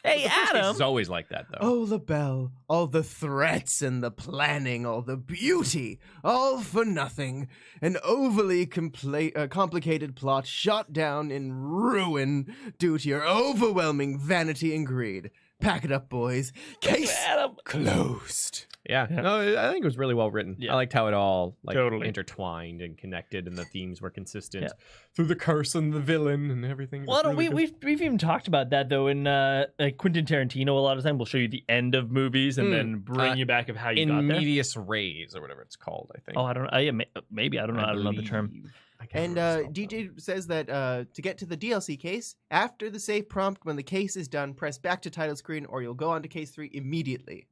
Hey, Adam. It's always like that though. Oh, LaBelle, all the threats and the planning, all the beauty, all for nothing. An overly complicated plot shot down in ruin due to your overwhelming vanity and greed. Pack it up, boys. Case Adam. closed. Yeah. No, I think it was really well written. Yeah. I liked how it all Totally. intertwined and connected, and the themes were consistent Yeah. through the curse and the villain and everything. It was Well, really good. we've even talked about that though in like Quentin Tarantino. A lot of time we'll show you the end of movies and then bring you back of how you got in there. medias res or whatever it's called. I think. Oh, I don't know. Yeah, maybe I don't know. I don't know the term. believe. I can't And remember what it's DJ called, says that to get to the DLC case, after the save prompt, when the case is done, press back to title screen or you'll go on to case 3 immediately,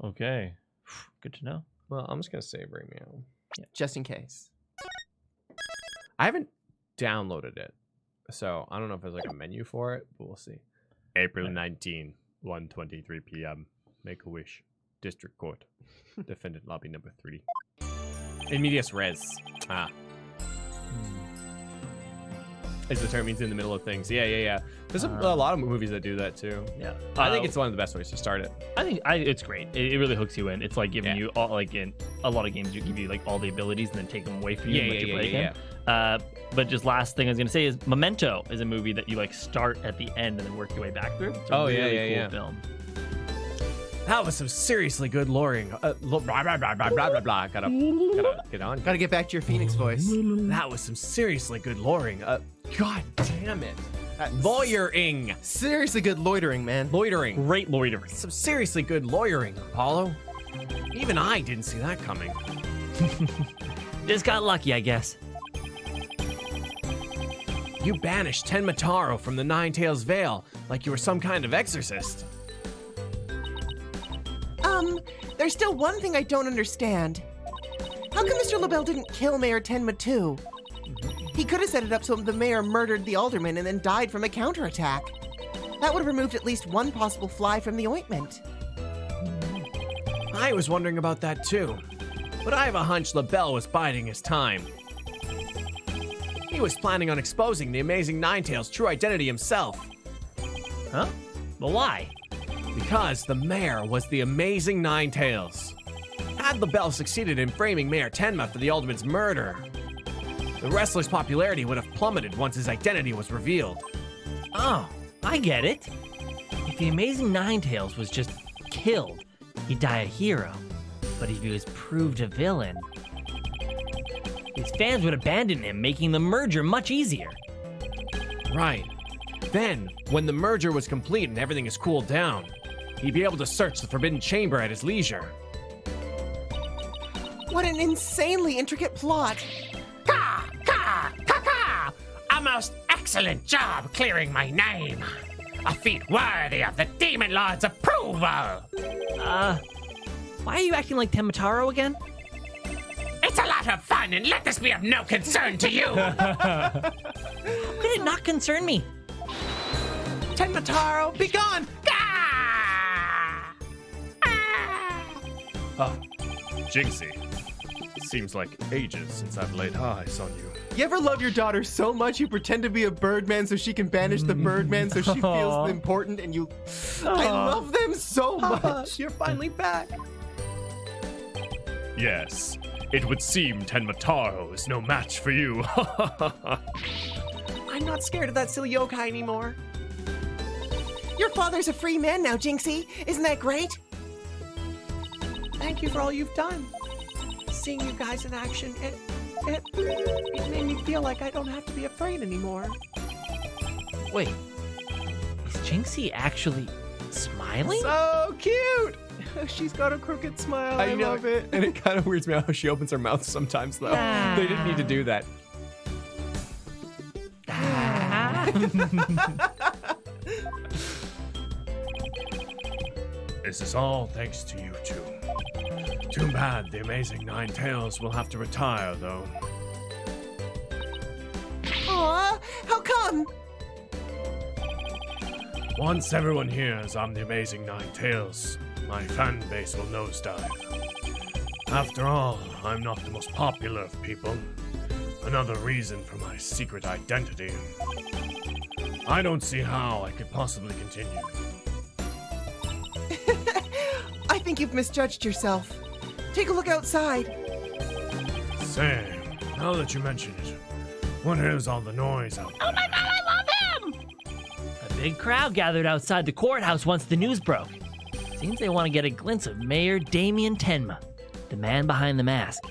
Okay, good to know. though. Well, I'm just gonna save right now. just in case. I haven't downloaded it, so I don't know if there's like a menu for it, but we'll see. April 19, 1:23 p.m. Make a wish. District Court. Defendant lobby number 3. In medias res. As the term means in the middle of things. Yeah. There's a lot of movies that do that too. Yeah, I think it's one of the best ways to start it. I think it's great. It really hooks you in. It's like giving Yeah. you all like in a lot of games, you give you like all the abilities and then take them away from you. and let you play Yeah. again. But just last thing I was gonna say is Memento is a movie that you like start at the end and then work your way back through. It's a Oh, really yeah, cool yeah. film. That was some seriously good luring. Blah, blah, blah, blah, blah, blah, blah. Gotta get on. Gotta get back to your Phoenix voice. That was some seriously good luring. God damn it. Lawyering. Seriously good loitering, man. Loitering. Great loitering. Some seriously good lawyering, Apollo. Even I didn't see that coming. Just got lucky, I guess. You banished Tenmataro from the Nine Tails Vale like you were some kind of exorcist. There's still one thing I don't understand. How come Mr. LaBelle didn't kill Mayor Tenma too? He could have set it up so the mayor murdered the alderman and then died from a counterattack. That would have removed at least one possible fly from the ointment. I was wondering about that too. But I have a hunch LaBelle was biding his time. He was planning on exposing the amazing Ninetails' true identity himself. Huh? But why? Because the mayor was the amazing Ninetails. Had LaBelle succeeded in framing Mayor Tenma for the alderman's murder, the wrestler's popularity would have plummeted once his identity was revealed. Oh, I get it. If the amazing Ninetails was just killed, he'd die a hero. But if he was proved a villain, his fans would abandon him, making the merger much easier. Right. Then, when the merger was complete and everything is cooled down, he'd be able to search the Forbidden Chamber at his leisure. What an insanely intricate plot. Ka! Ka! Ka! Ka! A most excellent job clearing my name. A feat worthy of the Demon Lord's approval. Why are you acting like Temataro again? It's a lot of fun, and let this be of no concern to you. How could it not concern me? Tenmataro, be gone! Ka! Ah, Jinxie. Seems like ages since I've laid eyes on you. You ever love your daughter so much you pretend to be a birdman so she can banish the birdman so she feels important and you... I love them so much. You're finally back. Yes, it would seem Tenmataro is no match for you. I'm not scared of that silly yokai anymore. Your father's a free man now, Jinxie. Isn't that great? Thank you for all you've done. Seeing you guys in action, it made me feel like I don't have to be afraid anymore. Wait, is Jinxie actually smiling? So cute. She's got a crooked smile. I love it. And it kind of weirds me out how she opens her mouth sometimes, though. They didn't need to do that. This is all thanks to you two. Too bad the amazing Nine Tails will have to retire, though. Aw, how come? Once everyone hears I'm the amazing Nine Tails, my fan base will nosedive. After all, I'm not the most popular of people. Another reason for my secret identity. I don't see how I could possibly continue. I think you've misjudged yourself. Take a look outside. Say, now that you mention it, what is all the noise out there? Oh my god, I love him! A big crowd gathered outside the courthouse once the news broke. Seems they want to get a glimpse of Mayor Damien Tenma, the man behind the mask.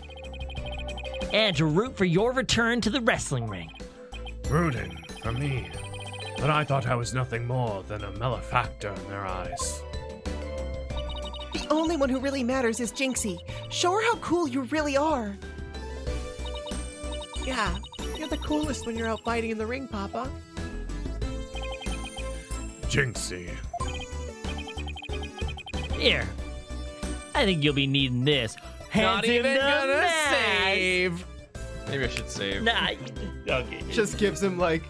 And to root for your return to the wrestling ring. Rooting for me. But I thought I was nothing more than a malefactor in their eyes. The only one who really matters is Jinxie. Show her how cool you really are. Yeah, you're the coolest when you're out fighting in the ring, Papa. Jinxie. Here. I think you'll be needing this. Not Hands in even the gonna mask. save. Maybe I should save. Nah. Okay. Just gives him like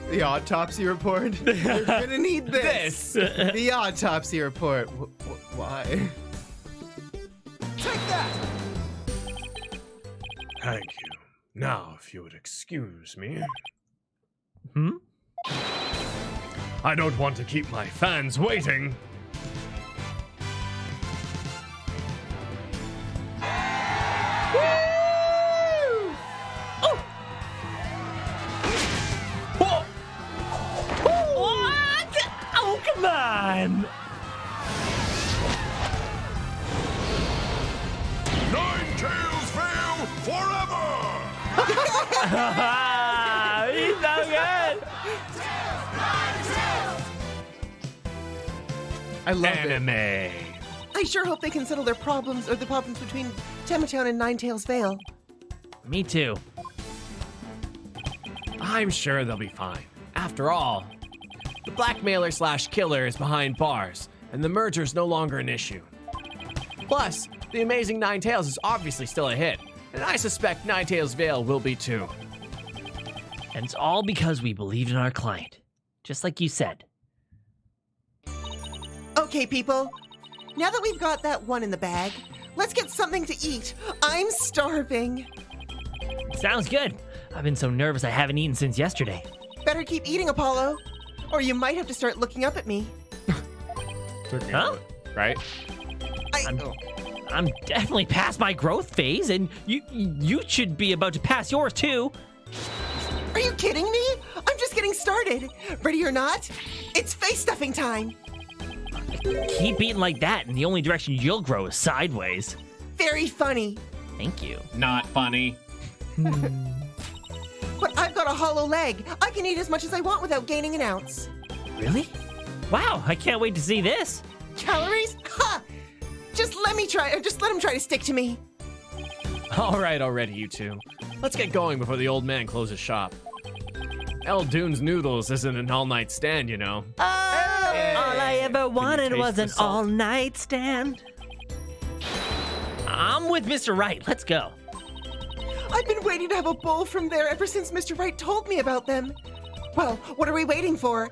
the autopsy report. You're gonna need this. The autopsy report. Why? Thank you. Now, if you would excuse me. I don't want to keep my fans waiting. What? Oh, come on. Nine Tails fail forever! He's so good. I love it. Anime. I sure hope they can settle their problems or the problems between Tematown and Nine Tails Vale. Me too. I'm sure they'll be fine. After all, the blackmailer slash killer is behind bars, and the merger's no longer an issue. Plus, the amazing Nine Tails is obviously still a hit, and I suspect Nine Tails Vale will be too. And it's all because we believed in our client. Just like you said. Okay, people. Now that we've got that one in the bag, let's get something to eat. I'm starving. Sounds good. I've been so nervous I haven't eaten since yesterday. Better keep eating, Apollo. Or you might have to start looking up at me. Huh? Right? I'm definitely past my growth phase, and you should be about to pass yours too. Are you kidding me? I'm just getting started. Ready or not, it's face stuffing time. Keep eating like that, and the only direction you'll grow is sideways. Very funny. Thank you. Not funny. But I've got a hollow leg. I can eat as much as I want without gaining an ounce. Really? Wow, I can't wait to see this. Calories? Ha! Just let him try to stick to me. All right, already, you two. Let's get going before the old man closes shop. El Dune's Noodles isn't an all-night stand, you know. All I ever wanted taste was the an salt? all-night stand. I'm with Mr. Wright. Let's go. I've been waiting to have a bowl from there ever since Mr. Wright told me about them. Well, what are we waiting for?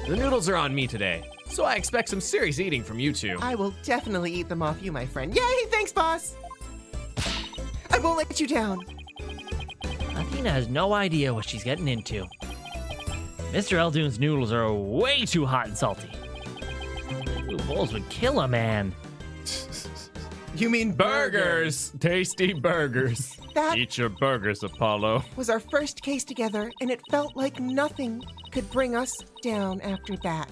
The noodles are on me today, so I expect some serious eating from you two. I will definitely eat them off you, my friend. Yay, thanks, boss. I won't let you down. Athena has no idea what she's getting into. Mr. Eldoon's noodles are way too hot and salty. 2 bowls would kill a man. You mean Burgers! Tasty burgers. That Eat your burgers, Apollo. was our first case together, and it felt like nothing could bring us down after that.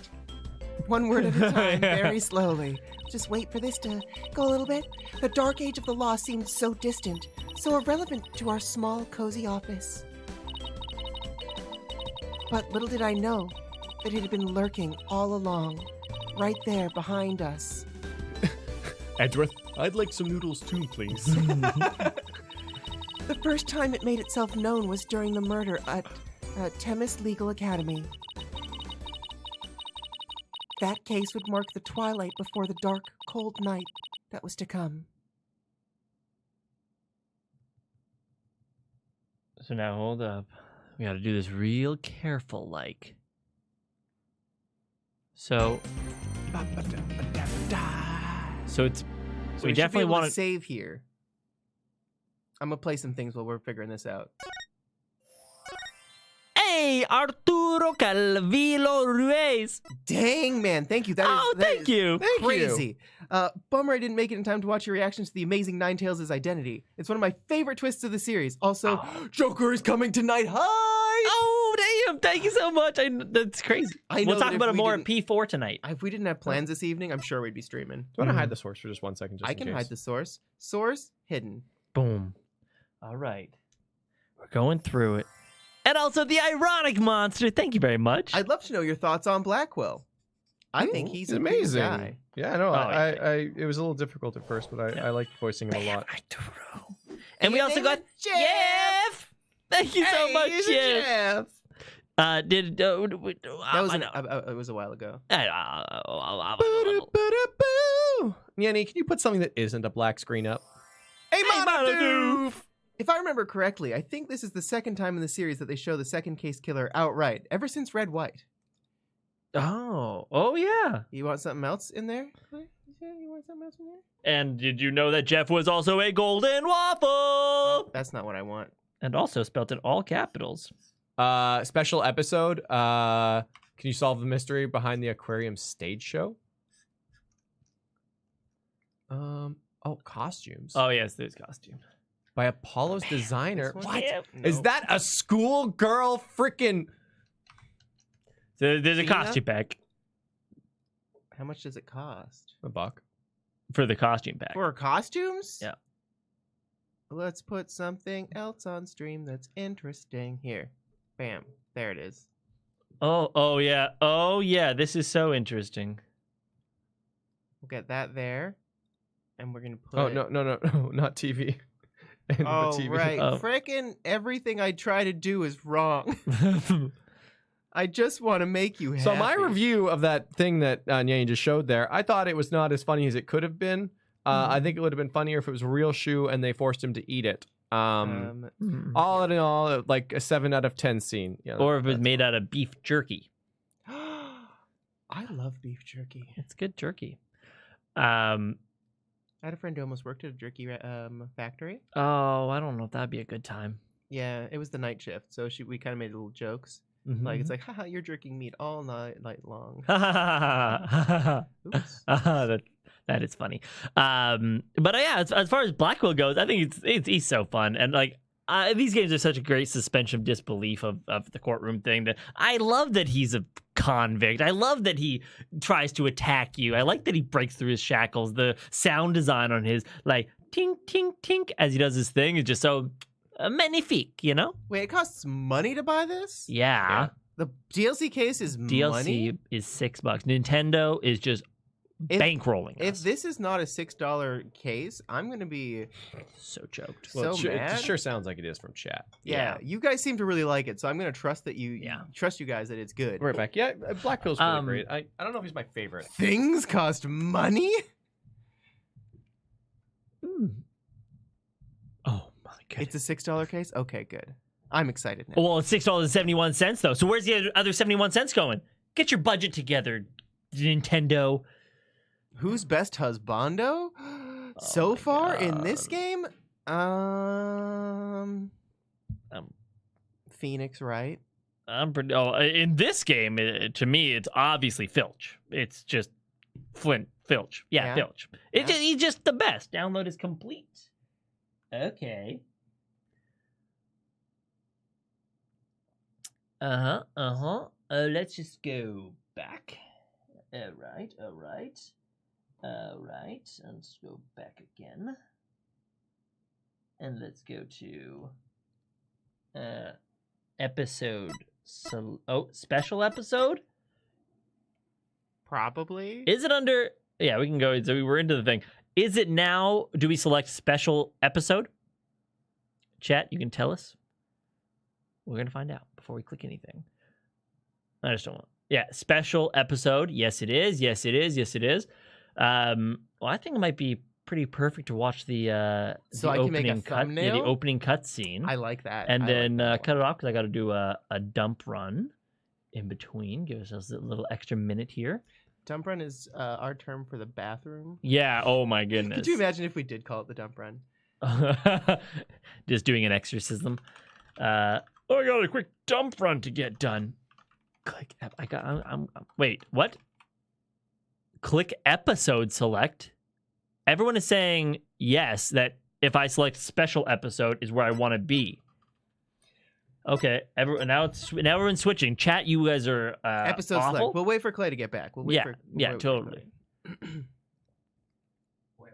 One word at a time, very slowly. Just wait for this to go a little bit. The dark age of the law seemed so distant, so irrelevant to our small, cozy office. But little did I know that it had been lurking all along, right there behind us. Edgeworth, I'd like some noodles too, please. The first time it made itself known was during the murder at Themis Legal Academy. That case would mark the twilight before the dark, cold night that was to come. So now hold up. We gotta do this real careful like. So it's So we should be definitely able want to save here. I'm gonna play some things while we're figuring this out. Hey, Arturo Calvillo Ruiz. Dang, man, thank you. That is Thank you. crazy. Bummer I didn't make it in time to watch your reactions to the amazing Ninetales' identity. It's one of my favorite twists of the series. Also, Joker is coming tonight. Hi! Oh, damn. Thank you so much. That's crazy. I know We'll talk that about if it we more at didn't- P4 tonight. If we didn't have plans this evening, I'm sure we'd be streaming. Do you want to hide the source for just 1 second? Just I in can case? hide the source. Source hidden. Boom. All right. We're going through it. And also the ironic monster. Thank you very much. I'd love to know your thoughts on Blackwell. I think he's a amazing. cool guy. Yeah, I know. Oh, I it was a little difficult at first, but I liked voicing him a lot. Arturo. And we Your also name got is Jeff. Jeff. Thank you so much, he's a Jeff. Jeff. It It was a while ago. Yanni, can you put something that isn't a black screen up? Hey, Monadoof! If I remember correctly, I think this is the second time in the series that they show the second case killer outright, ever since Red White. Oh yeah. You want something else in there? You want something else in there? And did you know that Jeff was also a golden waffle? That's not what I want. And also spelt in all capitals. Special episode. Can you solve the mystery behind the aquarium stage show? Costumes. Oh yes, there's costume. By Apollo's designer. This one? What? Yeah. Is No. that a schoolgirl freaking So there's a Tina? costume pack How much does it cost? $1? for the costume pack. For costumes? Yeah. Let's put something else on stream that's interesting. Here. Bam. There it is. Oh yeah. Oh yeah. This is so interesting. We'll get that there. And we're going to put... Oh, no, not TV. And Oh, the TV. right. Oh. Frickin' everything I try to do is wrong. I just want to make you happy. So my review of that thing that Nyan just showed there, I thought it was not as funny as it could have been. I think it would have been funnier if it was a real shoe and they forced him to eat it. All in all, like a 7 out of 10 scene. Yeah, Or if it was that's- made out of beef jerky. I love beef jerky. It's good jerky. I had a friend who almost worked at a jerky factory. Oh, I don't know if that'd be a good time. Yeah, it was the night shift, so we kind of made little jokes. Like it's like, haha, you're jerking meat all night long. Oops. that is funny. But yeah, as far as Blackwell goes, I think he's so fun, and like these games are such a great suspension of disbelief of the courtroom thing. That I love that he's a convict. I love that he tries to attack you. I like that he breaks through his shackles. The sound design on his like tink tink tink as he does his thing is just so magnifique, you know? Wait, it costs money to buy this? Yeah. The DLC case is DLC money? is $6. Nintendo is just bankrolling If us. this is not a $6 case, I'm gonna be So choked. so it mad. sure sounds like it is from chat. Yeah, you guys seem to really like it, so I'm gonna trust that you trust you guys that it's good. Right back. Yeah, Black Pill's really great. I don't know if he's my favorite. Things cost money? Oh my god. It's a $6 case? Okay, good. I'm excited now. Well, it's $6.71 though. So where's the other 71 cents going? Get your budget together, Nintendo. Who's best husbando? So far in this game, Phoenix, right? I'm pretty. Oh, in this game, to me, it's obviously Filch. It's just Flint Filch. Yeah, Yeah. Filch. He's just the best. Download is complete. Okay. Let's just go back. All right. Let's go back again. And let's go to episode. Special episode? Probably. Is it under? Yeah, we can go. So we're into the thing. Is it now? Do we select special episode? Chat, you can tell us. We're gonna find out before we click anything. I just don't want. Yeah, special episode. Yes, it is. Yes, it is. Yes, it is. Well, I think it might be pretty perfect to watch the So the I can make a opening cut. Yeah, the thumbnail? opening cut scene. I like that. And I then like that cut it off because I got to do a dump run in between. Give ourselves a little extra minute here. Dump run is our term for the bathroom. Yeah. Oh my goodness. Could you imagine if we did call it the dump run? Just doing an exorcism. I got a quick dump run to get done. Click. Wait. What? Click episode select. Everyone is saying yes. That if I select special episode is where I want to be. Okay. Now everyone's switching. Chat. You guys are Episode awful. select. We'll wait for Clay to get back. We'll wait for, we'll wait for totally. Clay.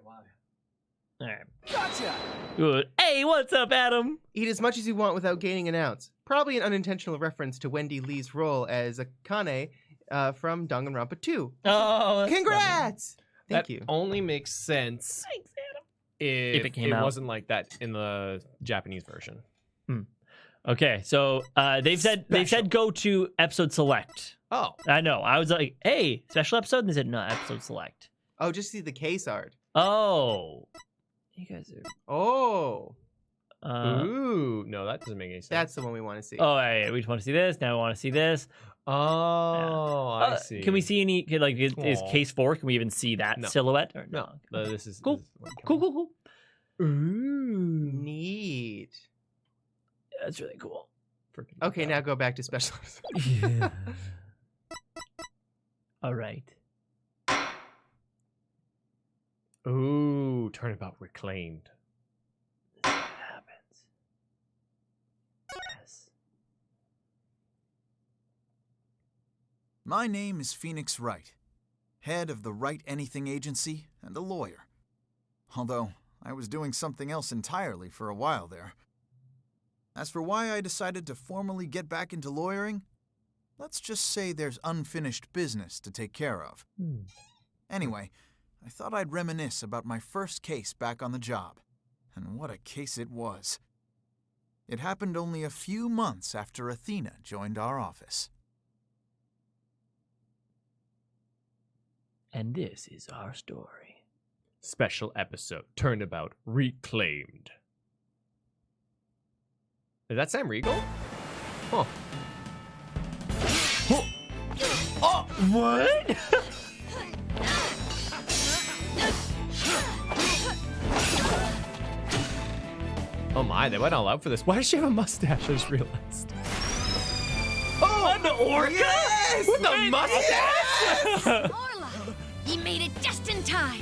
All right. Gotcha. Good. Hey, what's up, Adam? Eat as much as you want without gaining an ounce. Probably an unintentional reference to Wendy Lee's role as Akane from Danganronpa 2. Oh, that's Congrats! Thank That you. only makes sense Thanks, Adam. if it came out. wasn't like that in the Japanese version. Okay, so they've said go to episode select. Oh, I know. I was like, hey, special episode, and they said no, episode select. Oh, just see the case art. Oh, you guys are. Oh, ooh, no, that doesn't make any sense. that's the one we want to see. Oh, yeah, we just want to see this. Now we want to see this. Oh, I see. Can we see any? Like, is Aw. case 4? Can we even see that No. silhouette? Or No, this is Cool. this is one Cool, coming. cool, cool. Neat. That's really cool. Freaking Okay, hell. now go back to special episode. Yeah. All right. Ooh, turnabout reclaimed. This happens. Yes. My name is Phoenix Wright, head of the Wright Anything Agency and a lawyer. Although, I was doing something else entirely for a while there. As for why I decided to formally get back into lawyering, let's just say there's unfinished business to take care of. Anyway, I thought I'd reminisce about my first case back on the job. And what a case it was. It happened only a few months after Athena joined our office. And this is our story. Special episode, turnabout reclaimed. Is that Sam Riegel? Huh. Oh, what? Oh my, they went all out for this. Why does she have a mustache? I just realized. Oh, an orca? Yes! With a mustache? Orla, he made it just in time.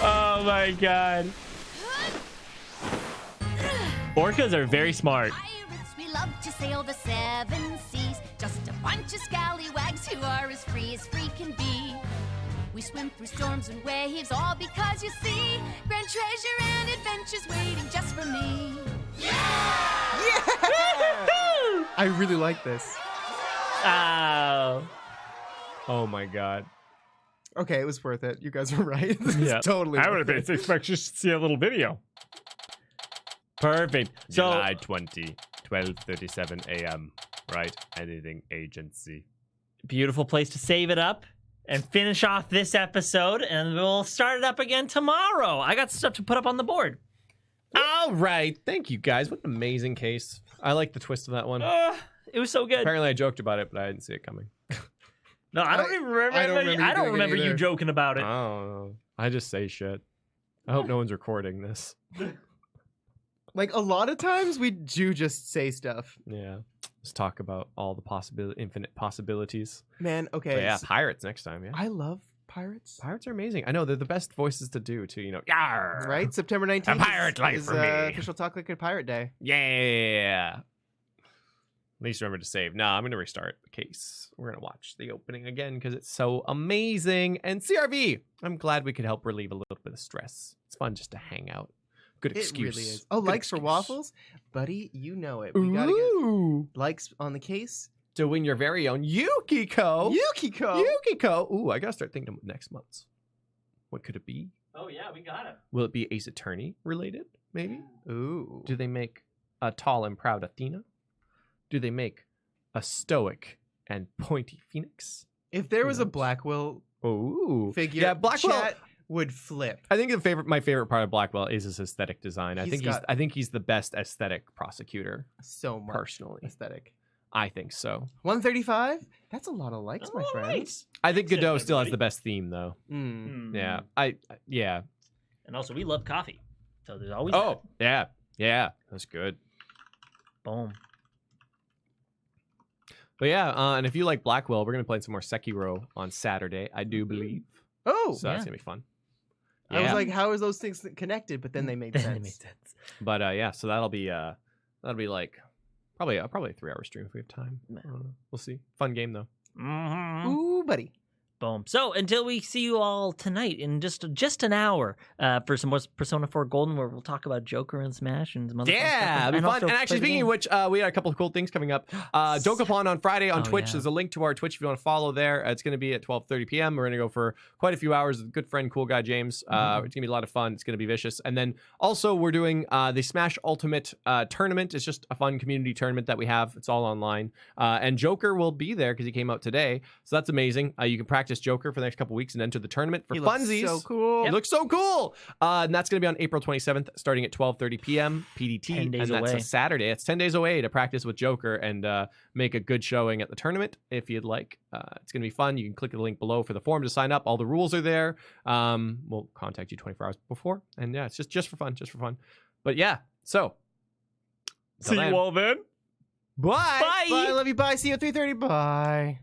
Oh my god. Orcas are very smart. Pirates, we love to sail the 7 seas. Just a bunch of scallywags who are as free can be. We swim through storms and waves, all because you see grand treasure and adventures waiting just for me. I really like this. Oh my god. Okay, it was worth it. You guys were right. This is Yeah. totally I worth would it. have expected you to see a little video. Perfect. So July 20, 12:37 a.m. Right? Editing agency. beautiful place to save it up and finish off this episode, and we'll start it up again tomorrow. I got stuff to put up on the board. All right. Thank you, guys. What an amazing case. I like the twist of that one. It was so good. Apparently, I joked about it, but I didn't see it coming. No, I don't even remember. I don't remember I don't doing it remember you either. joking about I it. don't know. I just say shit. I hope no one's recording this. Like, a lot of times we do just say stuff. Yeah. Let's talk about all the infinite possibilities. Man, okay. But yeah, pirates next time. Yeah. I love pirates. Pirates are amazing. I know they're the best voices to do too. You know, Yarr! Right? September 19th pirate life is for me. official Talk Like a Pirate Day. Yeah. At least remember to save. Nah, I'm gonna restart the case. We're gonna watch the opening again because it's so amazing. And CRV, I'm glad we could help relieve a little bit of stress. It's fun just to hang out. Good excuse. It really is. Oh, Good likes for excuse. waffles? Buddy, you know it. We gotta get likes on the case. To win your very own Yukiko. Yukiko! Yukiko. Ooh, I gotta start thinking of next month's. What could it be? Oh yeah, we got it. Will it be Ace Attorney related? Maybe. Ooh. Do they make a tall and proud Athena? Do they make a stoic and pointy Phoenix? If there was a knows? Blackwell Ooh. figure, Yeah, Blackwell. chat would flip. I think my favorite part of Blackwell is his aesthetic design. I He's think he's the best aesthetic prosecutor. So much Personally, aesthetic. I think so. 135? That's a lot of likes, my friends. I think Thanks, Godot still has everybody. the best theme though. Mm. Yeah. Yeah. And also, we love coffee, so there's always Oh, yeah. Yeah. That's good. that. Boom. But yeah, and if you like Blackwell, we're gonna play some more Sekiro on Saturday, I do believe. Oh, So that's yeah. gonna be fun. I was Yeah. like, how are those things connected? But then they made Then sense. it made sense. But yeah, so that'll be like probably a 3-hour stream if we have time. We'll see. Fun game though. Mm-hmm. Ooh, buddy. Boom. So until we see you all tonight in just an hour for some more Persona 4 Golden, where we'll talk about Joker and Smash and some other fun Yeah, stuff. it'll be fun. also And play actually, the speaking game. of which, we got a couple of cool things coming up. Dokapon on Friday on Oh, Twitch. yeah. There's a link to our Twitch if you want to follow there. It's going to be at 12:30 p.m. We're going to go for quite a few hours with a good friend, cool guy James. It's going to be a lot of fun. It's going to be vicious. And then also we're doing the Smash Ultimate tournament. It's just a fun community tournament that we have. It's all online. And Joker will be there because he came out today. So that's amazing. You can practice Joker for the next couple weeks and enter the tournament for He looks funsies. so cool. It looks so cool. And that's going to be on April 27th, starting at 12:30 p.m. PDT. 10 days and that's away. a Saturday. It's 10 days away to practice with Joker and make a good showing at the tournament if you'd like. It's going to be fun. You can click the link below for the form to sign up. All the rules are there. We'll contact you 24 hours before. And yeah, it's just for fun. Just for fun. But yeah, so. See you all then. Bye. Bye. I love you. Bye. See you at 3:30. Bye.